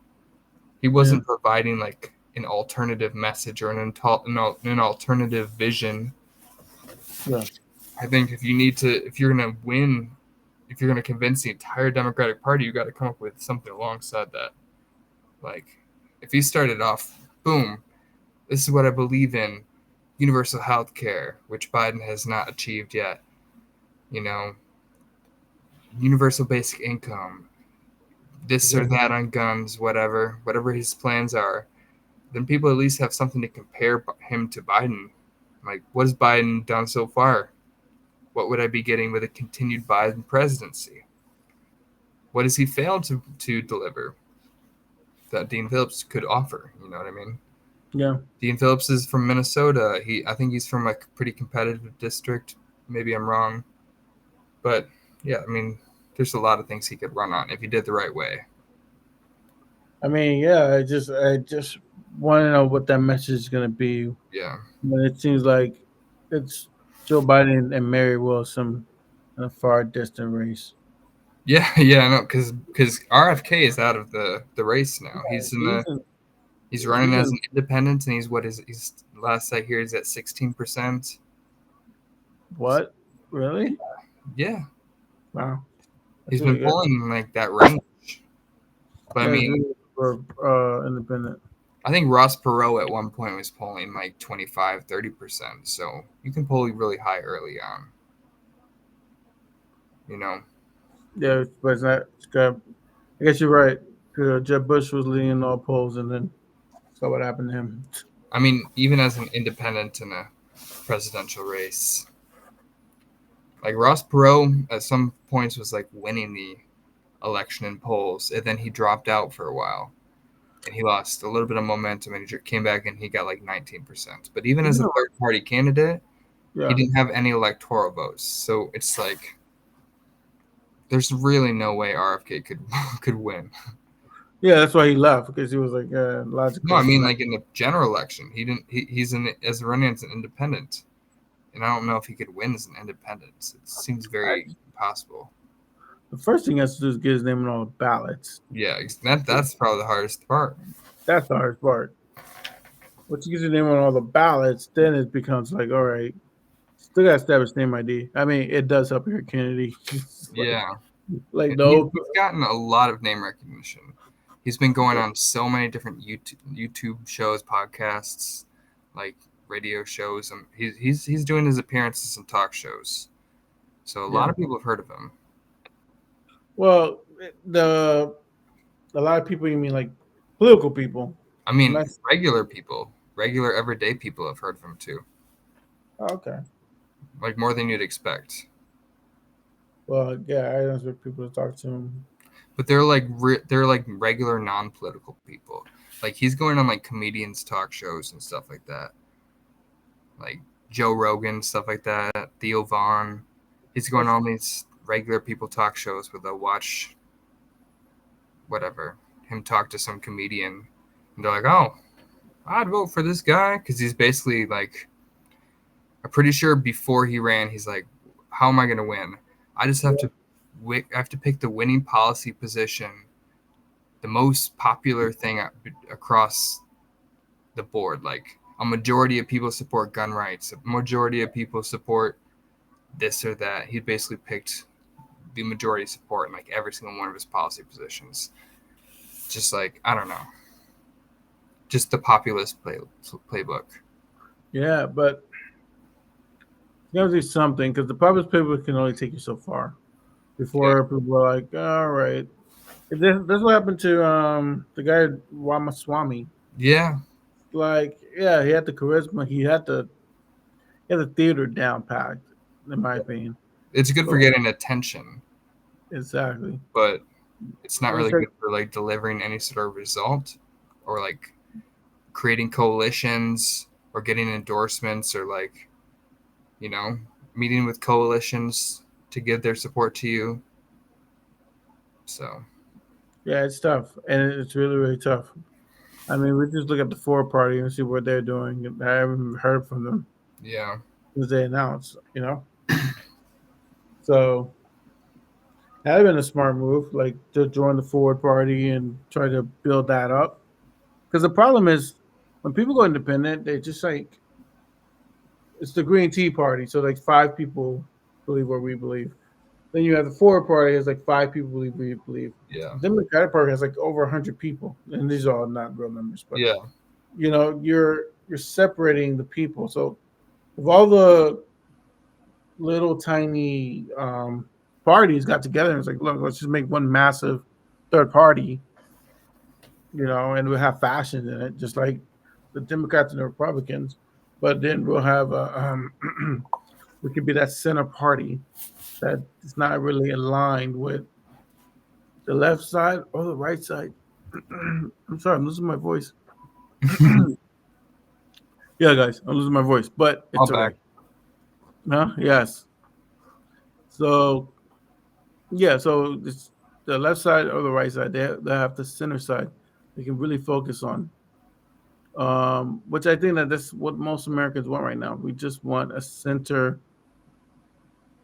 he yeah, wasn't providing like an alternative message or an alternative vision. yeah, I think if you need to, if you're gonna win, if you're gonna convince the entire Democratic Party, you got to come up with something alongside that. Like, if he started off, boom, this is what I believe in, universal health care, which Biden has not achieved yet. You know, universal basic income, this or yeah, that on guns, whatever his plans are. Then people at least have something to compare him to Biden. Like, what has Biden done so far? What would I be getting with a continued Biden presidency? What has he failed to deliver that Dean Phillips could offer? You know what I mean? yeah. Dean Phillips is from Minnesota. I think he's from a pretty competitive district. Maybe I'm wrong, but yeah, I mean, there's a lot of things he could run on if he did the right way. I mean, yeah. I just want to know what that message is gonna be. Yeah, But it seems like it's Joe Biden and Mary Wilson in a far distant race. yeah, yeah. No, because RFK is out of the race now. Yeah, He's running he's as in an independent, and he's last I hear he's at 16%. what? Really? Yeah, Wow, that's he's really been good. pulling like that range. But I Yeah, it's mean, really good for independent. I think Ross Perot at one point was polling like 25, 30%. So you can pull really high early on, you know? Yeah, but it's not. It's got, I guess you're right. Jeb Bush was leading all polls, and then saw what happened to him. I mean, even as an independent in a presidential race, like Ross Perot at some points was like winning the election in polls, and then he dropped out for a while. And he lost a little bit of momentum, and he came back and he got like 19%. But even as Isn't a it third party candidate, he Yeah, didn't have any electoral votes. So it's like there's really no way RFK could could win. yeah. That's why he left because he was like No, I logical. mean like in the general election, he didn't. He's in as running as an independent, and I don't know if he could win as an independent. It seems I, very impossible. the first thing he has to do is get his name on all the ballots. Yeah, that's probably the hardest part. That's the hardest part. Once you get your name on all the ballots, then it becomes like, all right, still got to establish name ID. I mean, it does help your Kennedy. Yeah, like and no, he's gotten a lot of name recognition. He's been going on so many different YouTube shows, podcasts, like radio shows. He's doing his appearances in talk shows. So a lot yeah. of people have heard of him. Well, the a lot of people, you mean like political people? I mean, Nice. regular people, regular everyday people have heard of him too, Oh, okay. like more than you'd expect. Well, yeah, I don't expect people to talk to him. But they're like regular non-political people. Like he's going on like comedians talk shows and stuff like that, like Joe Rogan stuff like that. Theo Vaughn. He's going That's on these regular people talk shows where they'll watch whatever him talk to some comedian, and they're like, "Oh, I'd vote for this guy," because he's basically like, I'm pretty sure before he ran, he's like, "How am I gonna win? I just have yeah, to, I have to pick the winning policy position, the most popular thing across the board. Like a majority of people support gun rights, a majority of people support this or that." He basically picked the majority support in like every single one of his policy positions. Just like I don't know, just the populist playbook. yeah, but you gotta do something because the public people can only take you so far Yeah, before people are like, all right. This what happened to the guy Ramaswamy. yeah. Like, yeah, he had the charisma. He had the theater down packed, in my opinion. It's good But for getting attention, exactly. but it's not And it's really like, good for like delivering any sort of result or like creating coalitions. or getting endorsements or like, you know, meeting with coalitions to give their support to you. So Yeah, it's tough, and it's really really tough. I mean, we just look at the Ford Party and see what they're doing. I haven't heard from them yeah, since they announced, So that would have been a smart move, like to join the Ford Party and try to build that up. Because the problem is when people go independent, they just like it's the Green Tea Party. So like five people believe what we believe. Then you have the Ford Party, has like five people believe what we believe. yeah, The Democratic Party has like over 100 people, and these are all not real numbers, but yeah, you're separating the people. So if all the little tiny parties got together and it's like, look, let's just make one massive third party, and we'll have fashion in it, just like the Democrats and the Republicans. But then we'll have we could be that center party that is not really aligned with the left side or the right side. I'm sorry, I'm losing my voice. Yeah, guys, I'm losing my voice, but all it's back. okay. Huh? Yes. So yeah, so it's the left side or the right side. They have the center side. They can really focus on. Which I think that that's what most Americans want right now. We just want a center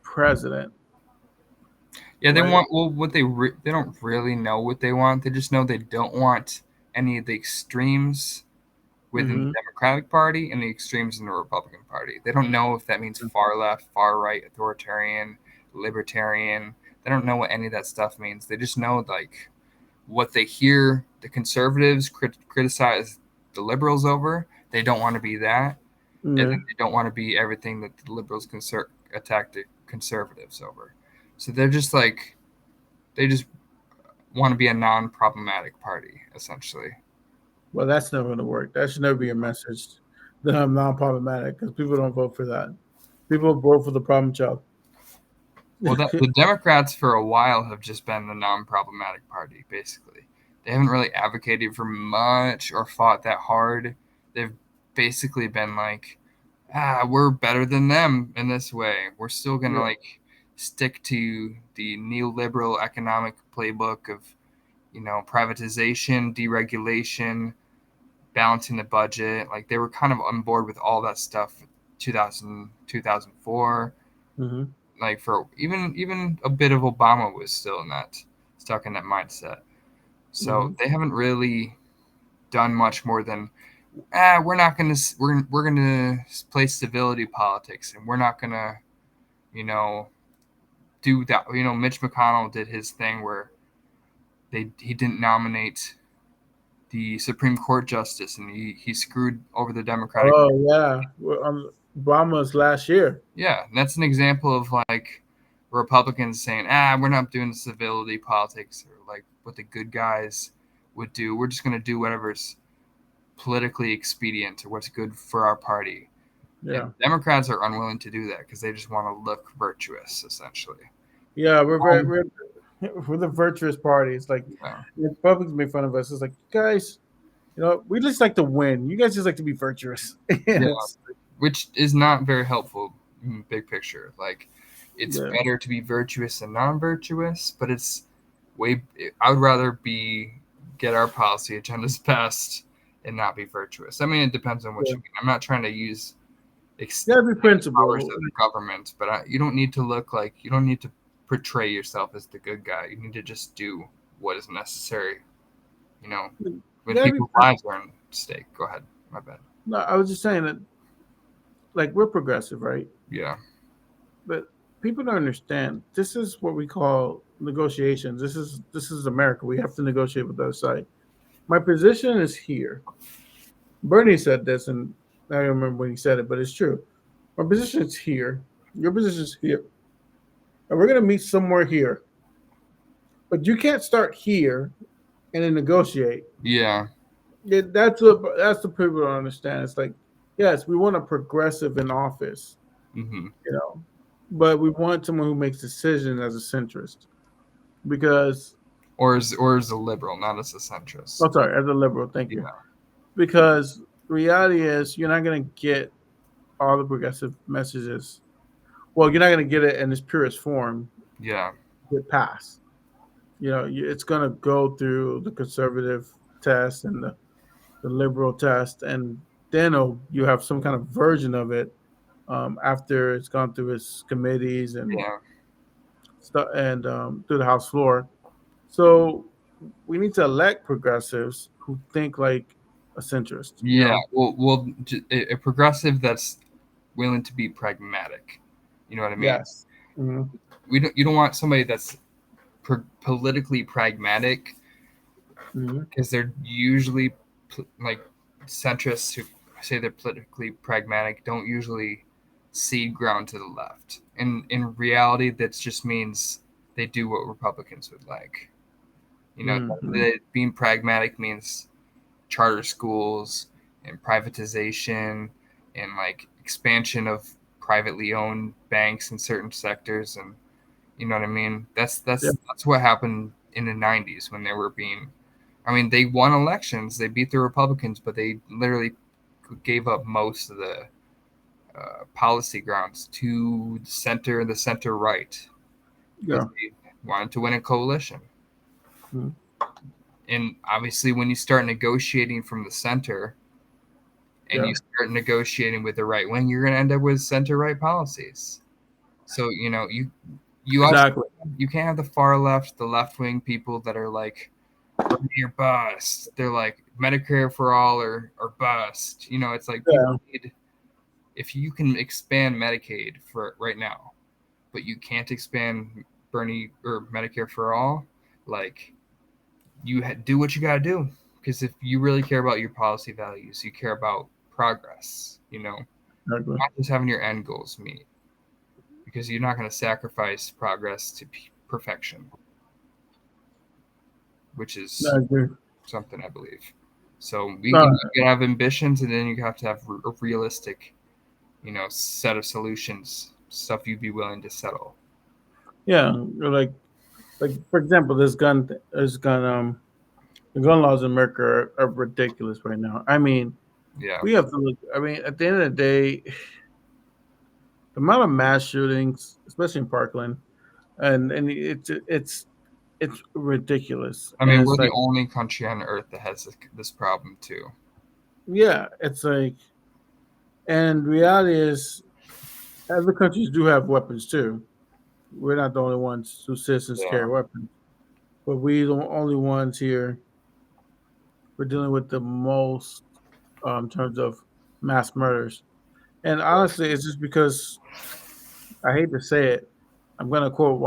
president, Yeah, they right? want well what they don't really know what they want. They just know they don't want any of the extremes within the Mm-hmm. Democratic Party and the extremes in the Republican Party. They don't know if that means far left, far right, authoritarian, libertarian. They don't know what any of that stuff means. They just know like what they hear the conservatives criticize the liberals over. They don't want to be that, and Yeah. then they don't want to be everything that the liberals attack the conservatives over. So they're just like they just want to be a non-problematic party essentially. Well, that's never going to work. That should never be a message that I'm non-problematic because people don't vote for that. People vote for the problem child. Well, the Democrats for a while have just been the non-problematic party. Basically, they haven't really advocated for much or fought that hard. They've basically been like, we're better than them in this way. We're still gonna Yeah. like stick to the neoliberal economic playbook of privatization, deregulation, balancing the budget. Like they were kind of on board with all that stuff 2000, 2004. Mm-hmm. Like for even a bit of Obama was still in that stuck in that mindset. So Mm-hmm. they haven't really done much more than we're not gonna we're gonna play civility politics and we're not gonna you know do that. Mitch McConnell did his thing where he didn't nominate the Supreme Court justice and he screwed over the Democratic. Oh yeah. Well, Obama's last year. Yeah, and that's an example of like Republicans saying, we're not doing civility politics or like what the good guys would do. We're just going to do whatever's politically expedient or what's good for our party. And Yeah. Democrats are unwilling to do that because they just want to look virtuous, essentially. Yeah. Um, We're the virtuous party. It's like yeah, the Republicans make fun of us. It's like, guys, we just like to win. You guys just like to be virtuous. And yeah, it's which is not very helpful in big picture. Like, it's yeah. better to be virtuous than non-virtuous, but it's way. I would rather be get our policy agendas passed and not be virtuous. I mean, it depends on what Yeah. you mean. I'm not trying to use You gotta be powers principled. of the government, but you don't need to look like you don't need to portray yourself as the good guy. You need to just do what is necessary. You know, You when gotta be people's lives are at stake. Go ahead, my bad. No, I was just saying that like we're progressive, right? Yeah, But people don't understand. This is what we call negotiations. This is America. We have to negotiate with the other side. My position is here. Bernie said this, and I don't remember when he said it, but it's true. My position is here. Your position is here, and we're gonna meet somewhere here. But you can't start here and then negotiate. yeah, That's the people don't understand. It's like, yes, we want a progressive in office, hmm you know, but we want someone who makes decisions as a centrist because or as a liberal, not as a centrist. sorry, as a liberal, thank you. Yeah, Because reality is you're not gonna get all the progressive messages. Well, you're not gonna get it in its purest form. Yeah. Get past. It's gonna go through the conservative test and the liberal test, and then you have some kind of version of it after it's gone through its committees and Yeah. stuff and through the House floor. So we need to elect progressives who think like a centrist. Yeah. A progressive that's willing to be pragmatic. You know what I mean? Yes. Hmm. You don't want somebody that's politically pragmatic, Hmm. because they're usually like centrists who say they're politically pragmatic don't usually cede ground to the left. And in reality, that just means they do what Republicans would like. You know, Hmm. being pragmatic means charter schools and privatization and like expansion of privately owned banks in certain sectors, and you know what I mean. Yeah. That's what happened in the '90s when they were being. I mean, they won elections, they beat the Republicans, but they literally gave up most of the policy grounds to the center right, because Yeah. they wanted to win a coalition. Mhm. And obviously, when you start negotiating from the center and Yeah. you start negotiating with the right wing, you're going to end up with center right policies. So you also Exactly. you can't have the far left, the left wing people that are like Bernie or bust. They're like Medicare for all or bust. It's like people Yeah. need, if you can expand Medicaid for right now, but you can't expand Bernie or Medicare for all, like do what you got to do. Because if you really care about your policy values, you care about progress. Exactly. Not just having your end goals meet, because you're not going to sacrifice progress to perfection, which No, is I agree. something I believe. So No, you can have ambitions, and then you have to have a realistic, set of solutions, stuff you'd be willing to settle. yeah, like for example, the gun laws in America are ridiculous right now. I mean, Yeah, we have to look. I mean, at the end of the day, the amount of mass shootings, especially in Parkland, and it's ridiculous. I And mean, we're it's the like, only country on earth that has this problem too. yeah, it's like, and reality is, other countries do have weapons too. We're not the only ones whose citizens carry Yeah, weapons, but we the only ones here. We're dealing with the most in terms of mass murders. And honestly, it's just because I hate to say it. I'm going to quote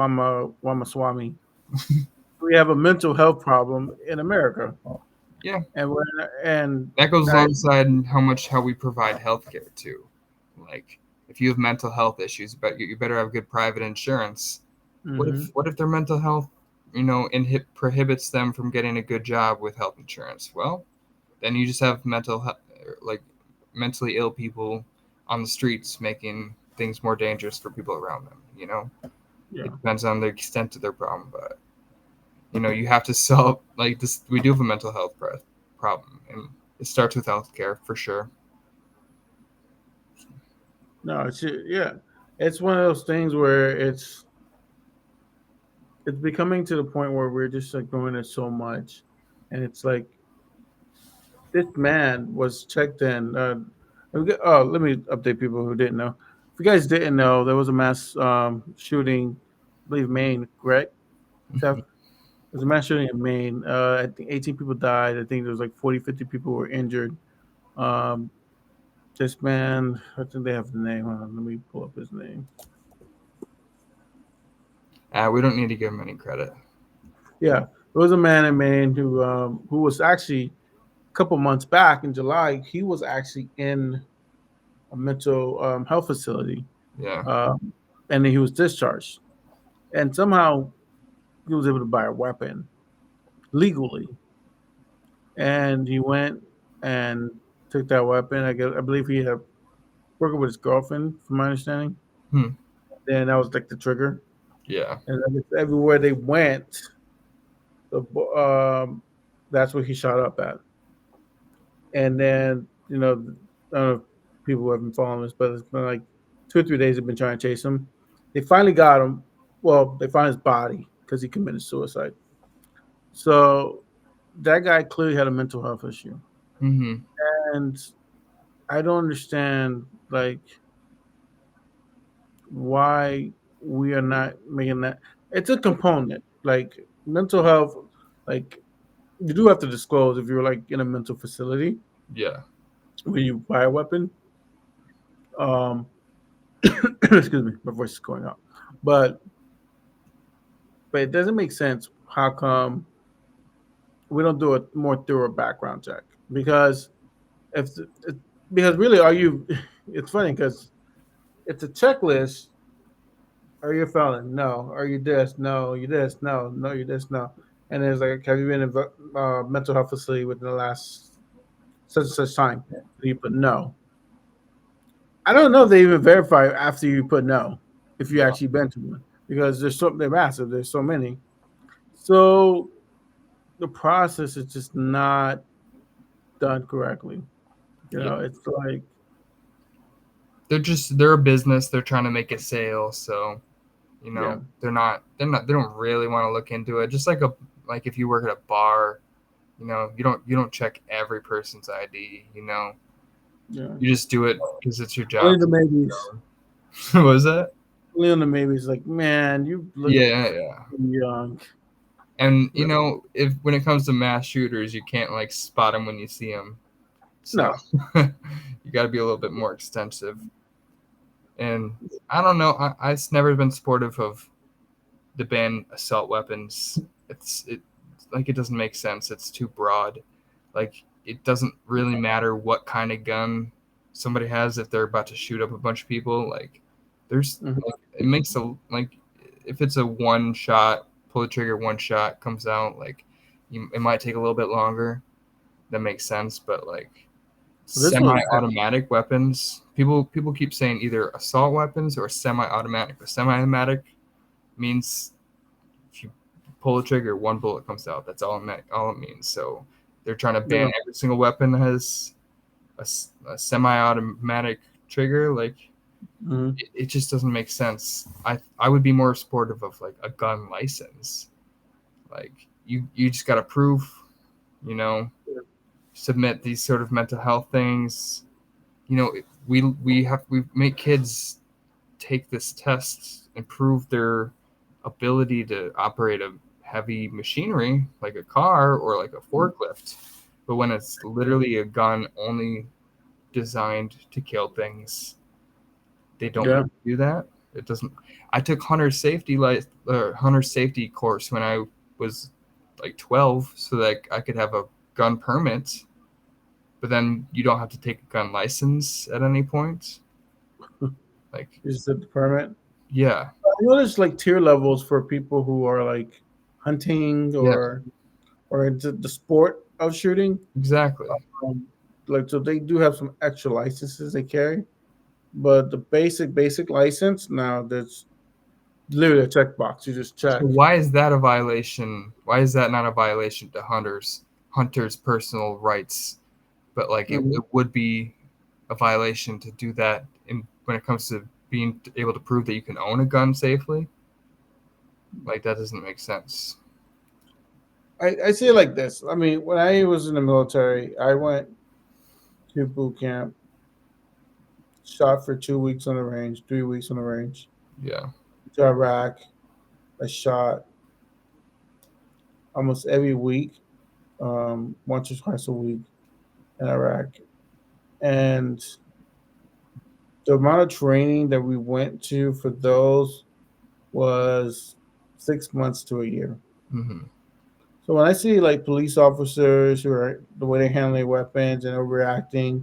Ramaswamy. We have a mental health problem in America, yeah. and That goes I, alongside how we provide healthcare too. Like, if you have mental health issues, but you better have good private insurance. mhm, What if their mental health, prohibits them from getting a good job with health insurance? Well, then you just have like mentally ill people on the streets, making things more dangerous for people around them. yeah, It depends on the extent of their problem, but you have to solve like this. We do have a mental health problem, and it starts with healthcare for sure. no, yeah, it's one of those things where it's becoming to the point where we're just like doing it so much, and it's like this man was checked in. Oh, let me update people who didn't know. If you guys didn't know, there was a mass shooting, I believe Maine, correct? Steph? There's a mass shooting in Maine. I think 18 people died. I think there was like 40, 50 people were injured. Um, this man, I think they have the name. Hold on, let me pull up his name. We don't need to give him any credit. Yeah, there was a man in Maine who was actually a couple months back in July. He was actually in a mental health facility, Yeah. um, and then he was discharged. And somehow he was able to buy a weapon legally, and he went and took that weapon. I believe he had working with his girlfriend, from my understanding. Hmm. Then that was like the trigger, Yeah. and I guess everywhere they went, the, that's where he shot up at. And then you know, I don't know if people have been following this, but it's been like 2 or 3 days they've been trying to chase him. They finally got him. Well, they found his body because he committed suicide. So that guy clearly had a mental health issue, Mm-hmm. and I don't understand like why we are not making that. It's a component like mental health. Like you do have to disclose if you're like in a mental facility Yeah. when you buy a weapon. Um, excuse me, my voice is going out. But but it doesn't make sense. How come we don't do a more thorough background check? Because if because really, are you? It's funny because it's a checklist. Are you a felon? No. Are you this? No. You this? No. No. You this? No. And there's like, have you been in a mental health facility within the last such and such time? And you put no. I don't know if they even verify after you put no if you Yeah. actually been to one because they're massive. There's so many. So the process is just not done correctly. You Yeah. know, it's like They're a business. They're trying to make a sale. So, yeah, they don't really want to look into it. Just like if you work at a bar, you don't check every person's ID. yeah. You just do it because it's your Only job. the maybes. What was that? Only on the maybes. Like, man, you look Yeah, yeah. young. And No, if when it comes to mass shooters, you can't like spot them when you see them. So no. you got to be a little bit more extensive. And I don't know. I've never been supportive of the ban assault weapons. It like it doesn't make sense. It's too broad. Like it doesn't really matter what kind of gun somebody has if they're about to shoot up a bunch of people. Like there's Mhm. like it makes a like if it's a one shot, pull the trigger, one shot comes out. Like it might take a little bit longer. That makes sense, but like This one, semi-automatic weapons, people keep saying either assault weapons or semi-automatic. But semi-automatic means if you pull the trigger, one bullet comes out. That's all it means. So they're trying to you ban know, every single weapon that has a semi-automatic trigger. Like mhm. it just doesn't make sense. I would be more supportive of like a gun license. Like you just got to prove, you know, submit these sort of mental health things. We make kids take this test and prove their ability to operate a heavy machinery like a car or like a forklift. But when it's literally a gun only designed to kill things, they don't Yeah. make you do that. It doesn't. I took hunter safety course when I was like 12, so that I could have a gun permit. But then you don't have to take a gun license at any point. Like, Is the permit? yeah, I know there's like tier levels for people who are like hunting yeah, or into the sport of shooting. exactly. Um, like so, they do have some extra licenses they carry, but the basic license now there's literally a checkbox. You just So check. why is that a violation? Why is that not a violation to hunters' personal rights? But like Mhm. it would be a violation to do that when it comes to being able to prove that you can own a gun safely. Like that doesn't make sense. I see it like this. I mean, when I was in the military, I went to boot camp, shot for 2 weeks on the range, 3 weeks on the range. Yeah. To Iraq, I shot almost every week, once or twice a week in Iraq. And the amount of training that we went to for those was 6 months to a year. Mm-hmm. So when I see like police officers who are the way they handle their weapons and overreacting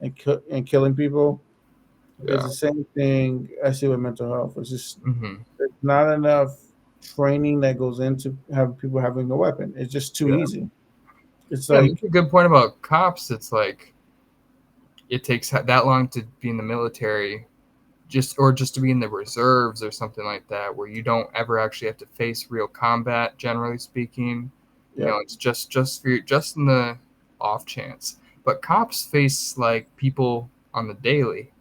and killing people, it's Yeah. the same thing I see with mental health. It's just Mm-hmm. there's not enough training that goes into having people having a weapon. It's just too Yeah. easy. It's Yeah. That's like a good point about cops. It's like it takes that long to be in the military just to be in the reserves or something like that where you don't ever actually have to face real combat generally speaking. yeah, It's just in the off chance. But cops face like people on the daily,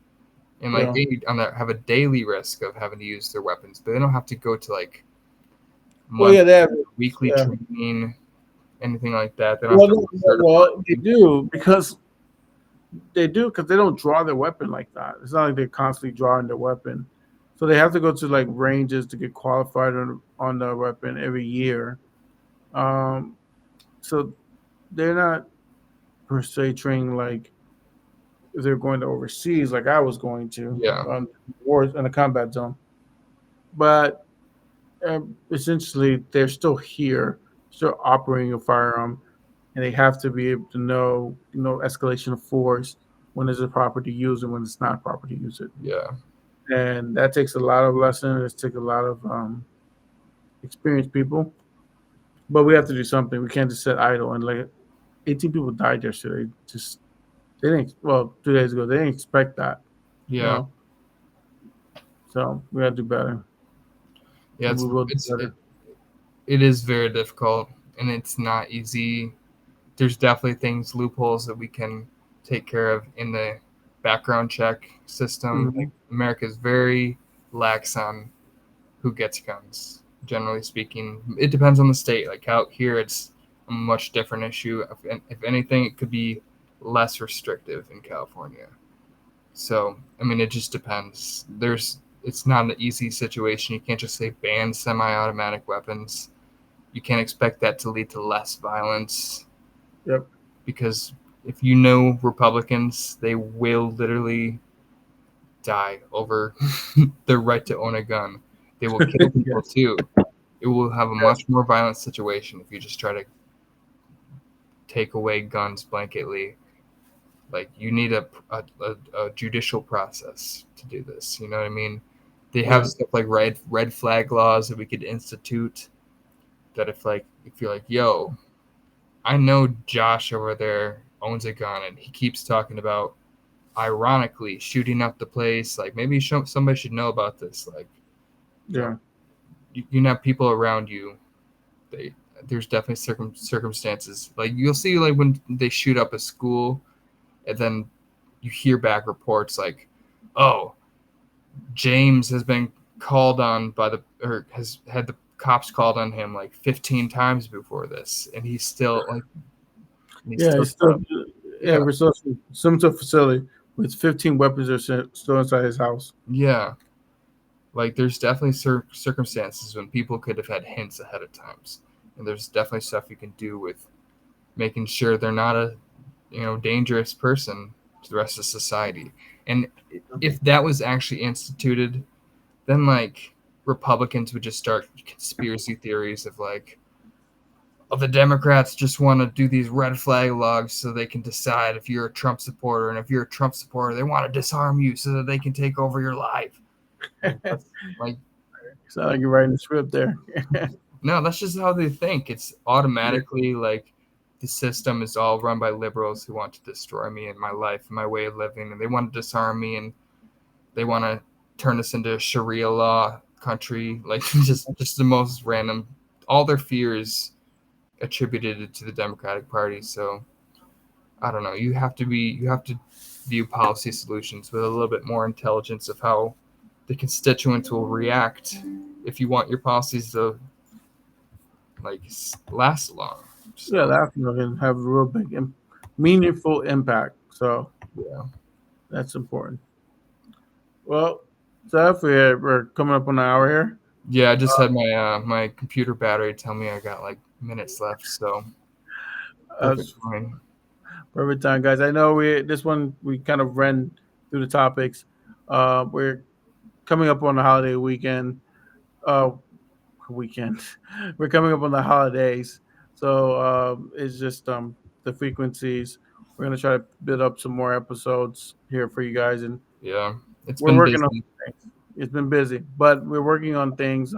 and like Yeah. they have a daily risk of having to use their weapons, but they don't have to go to like Well, monthly, yeah, they have. weekly Yeah. training, anything like that. They don't have Well, to be certified. they do because they don't draw their weapon like that. It's not like they're constantly drawing their weapon, so they have to go to like ranges to get qualified on the weapon every year. Um, so they're not per se training like if they're going to overseas, like I was going to Yeah, wars in a combat zone. But essentially, they're still here, still operating a firearm, and they have to be able to know, escalation of force when is it proper to use it, when it's not proper to use it, yeah, and that takes a lot of lessons. It takes a lot of experienced people, but we have to do something. We can't just sit idle. And like 18 people died yesterday. Just they didn't. Well, 2 days ago, they didn't expect that. You yeah, know, so we got to do better, yeah. and we will do It's better. it is very difficult, and it's not easy. There's definitely things loopholes that we can take care of in the background check system. Mm-hmm. Like America is very lax on who gets guns. Generally speaking, it depends on the state. Like out here, it's a much different issue. If anything, it could be less restrictive in California. So I mean, it just depends. It's not an easy situation. You can't just say ban semi-automatic weapons. You can't expect that to lead to less violence Yep. because if you know Republicans, they will literally die over their right to own a gun. They will kill people Yes. too. It will have a Yes. much more violent situation if you just try to take away guns blanketly. Like you need a judicial process to do this. You know what I mean? They have Yeah. stuff like red flag laws that we could institute. That if you're like, yo, I know Josh over there owns a gun and he keeps talking about ironically shooting up the place. Like maybe somebody should know about this. Like you know, Yeah. you can have people around you. They there's definitely circumstances like you'll see like when they shoot up a school and then you hear back reports like, oh, James has been called on by the or has had the cops called on him like 15 times before this, and he's Yeah. still It's still. Yeah. yeah We're still some sort of facility with 15 weapons are still inside his house. yeah. Like there's definitely circumstances when people could have had hints ahead of times, and there's definitely stuff you can do with making sure they're not a dangerous person to the rest of society. And if that was actually instituted, then like Republicans would just start conspiracy theories of like, oh, the Democrats just want to do these red flag logs so they can decide if you're a Trump supporter, and if you're a Trump supporter, they want to disarm you so that they can take over your life. Like that's like Sound like you're writing the script there. no, that's just how they think. It's automatically like the system is all run by liberals who want to destroy me and my life and my way of living, and they want to disarm me, and they want to turn us into a Sharia law country. Like just the most random. All their fears attributed it to the Democratic Party. So I don't know. You have to view policy solutions with a little bit more intelligence of how the constituents will react if you want your policies to like last long. Yeah, So that can have a real big, meaningful impact. So yeah, that's important. Well, Steph, we're coming up on an hour here. yeah. I just had my computer battery tell me I got like minutes left. So perfect That's fine. perfect time, guys. I know we kind of ran through the topics. We're coming up on the holiday weekend. Uh, weekend. We're coming up on the holidays, so it's just the frequencies. We're gonna try to build up some more episodes here for you guys, and Yeah, it's we're been working on busy. things. It's been busy, but we're working on things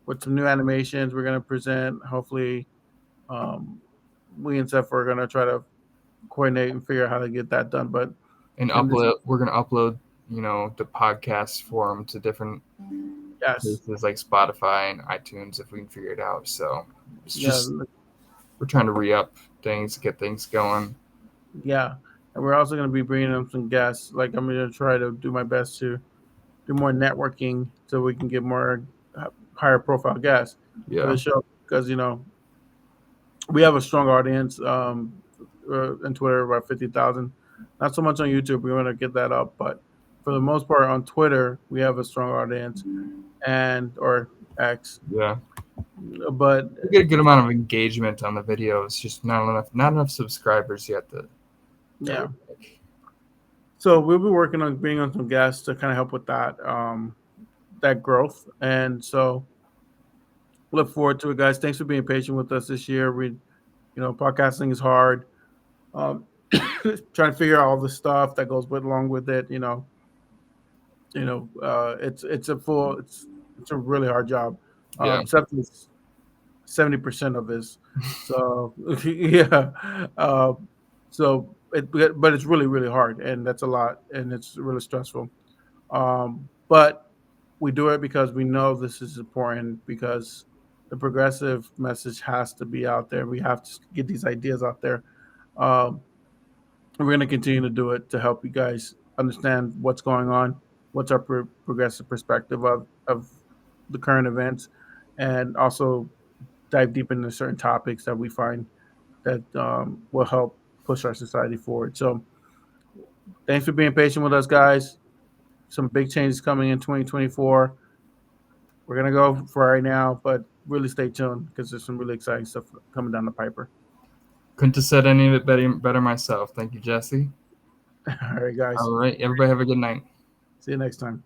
with some new animations. We're gonna present. Hopefully, um, we and Seth are gonna try to coordinate and figure out how to get that done. But And in this, upload. We're gonna upload the podcast form to different yes, places like Spotify and iTunes if we can figure it out. So it's yeah, just we're trying to re up things, get things going. Yeah, and we're also going to be bringing in some guests. Like I'm going to try to do my best to do more networking so we can get more higher profile guests for Yeah. the show because we have a strong audience in Twitter, about 50,000. Not so much on YouTube. We want to get that up, but for the most part on Twitter, we have a strong audience and or X. Yeah. But We get a good amount of engagement on the videos, just not enough subscribers yet that we yeah, like. so we'll be working on bringing on some guests to kind of help with that growth. And so look forward to it, guys. Thanks for being patient with us this year. Podcasting is hard. Um, trying to figure out all the stuff that goes along with it. It's a really hard job. Yeah. Except it's 70% of this. So yeah, but it's really really hard, and that's a lot, and it's really stressful. But we do it because we know this is important because the progressive message has to be out there. We have to get these ideas out there. Um, we're going to continue to do it to help you guys understand what's going on, what's our progressive perspective of the current events, and also dive deep into certain topics that we find that will help push our society forward. So, thanks for being patient with us, guys. Some big changes coming in 2024. We're gonna go for right now, but really stay tuned because there's some really exciting stuff coming down the piper. Couldn't have said any of it better myself. Thank you, Jesse. All right, guys. All right, everybody have a good night. See you next time.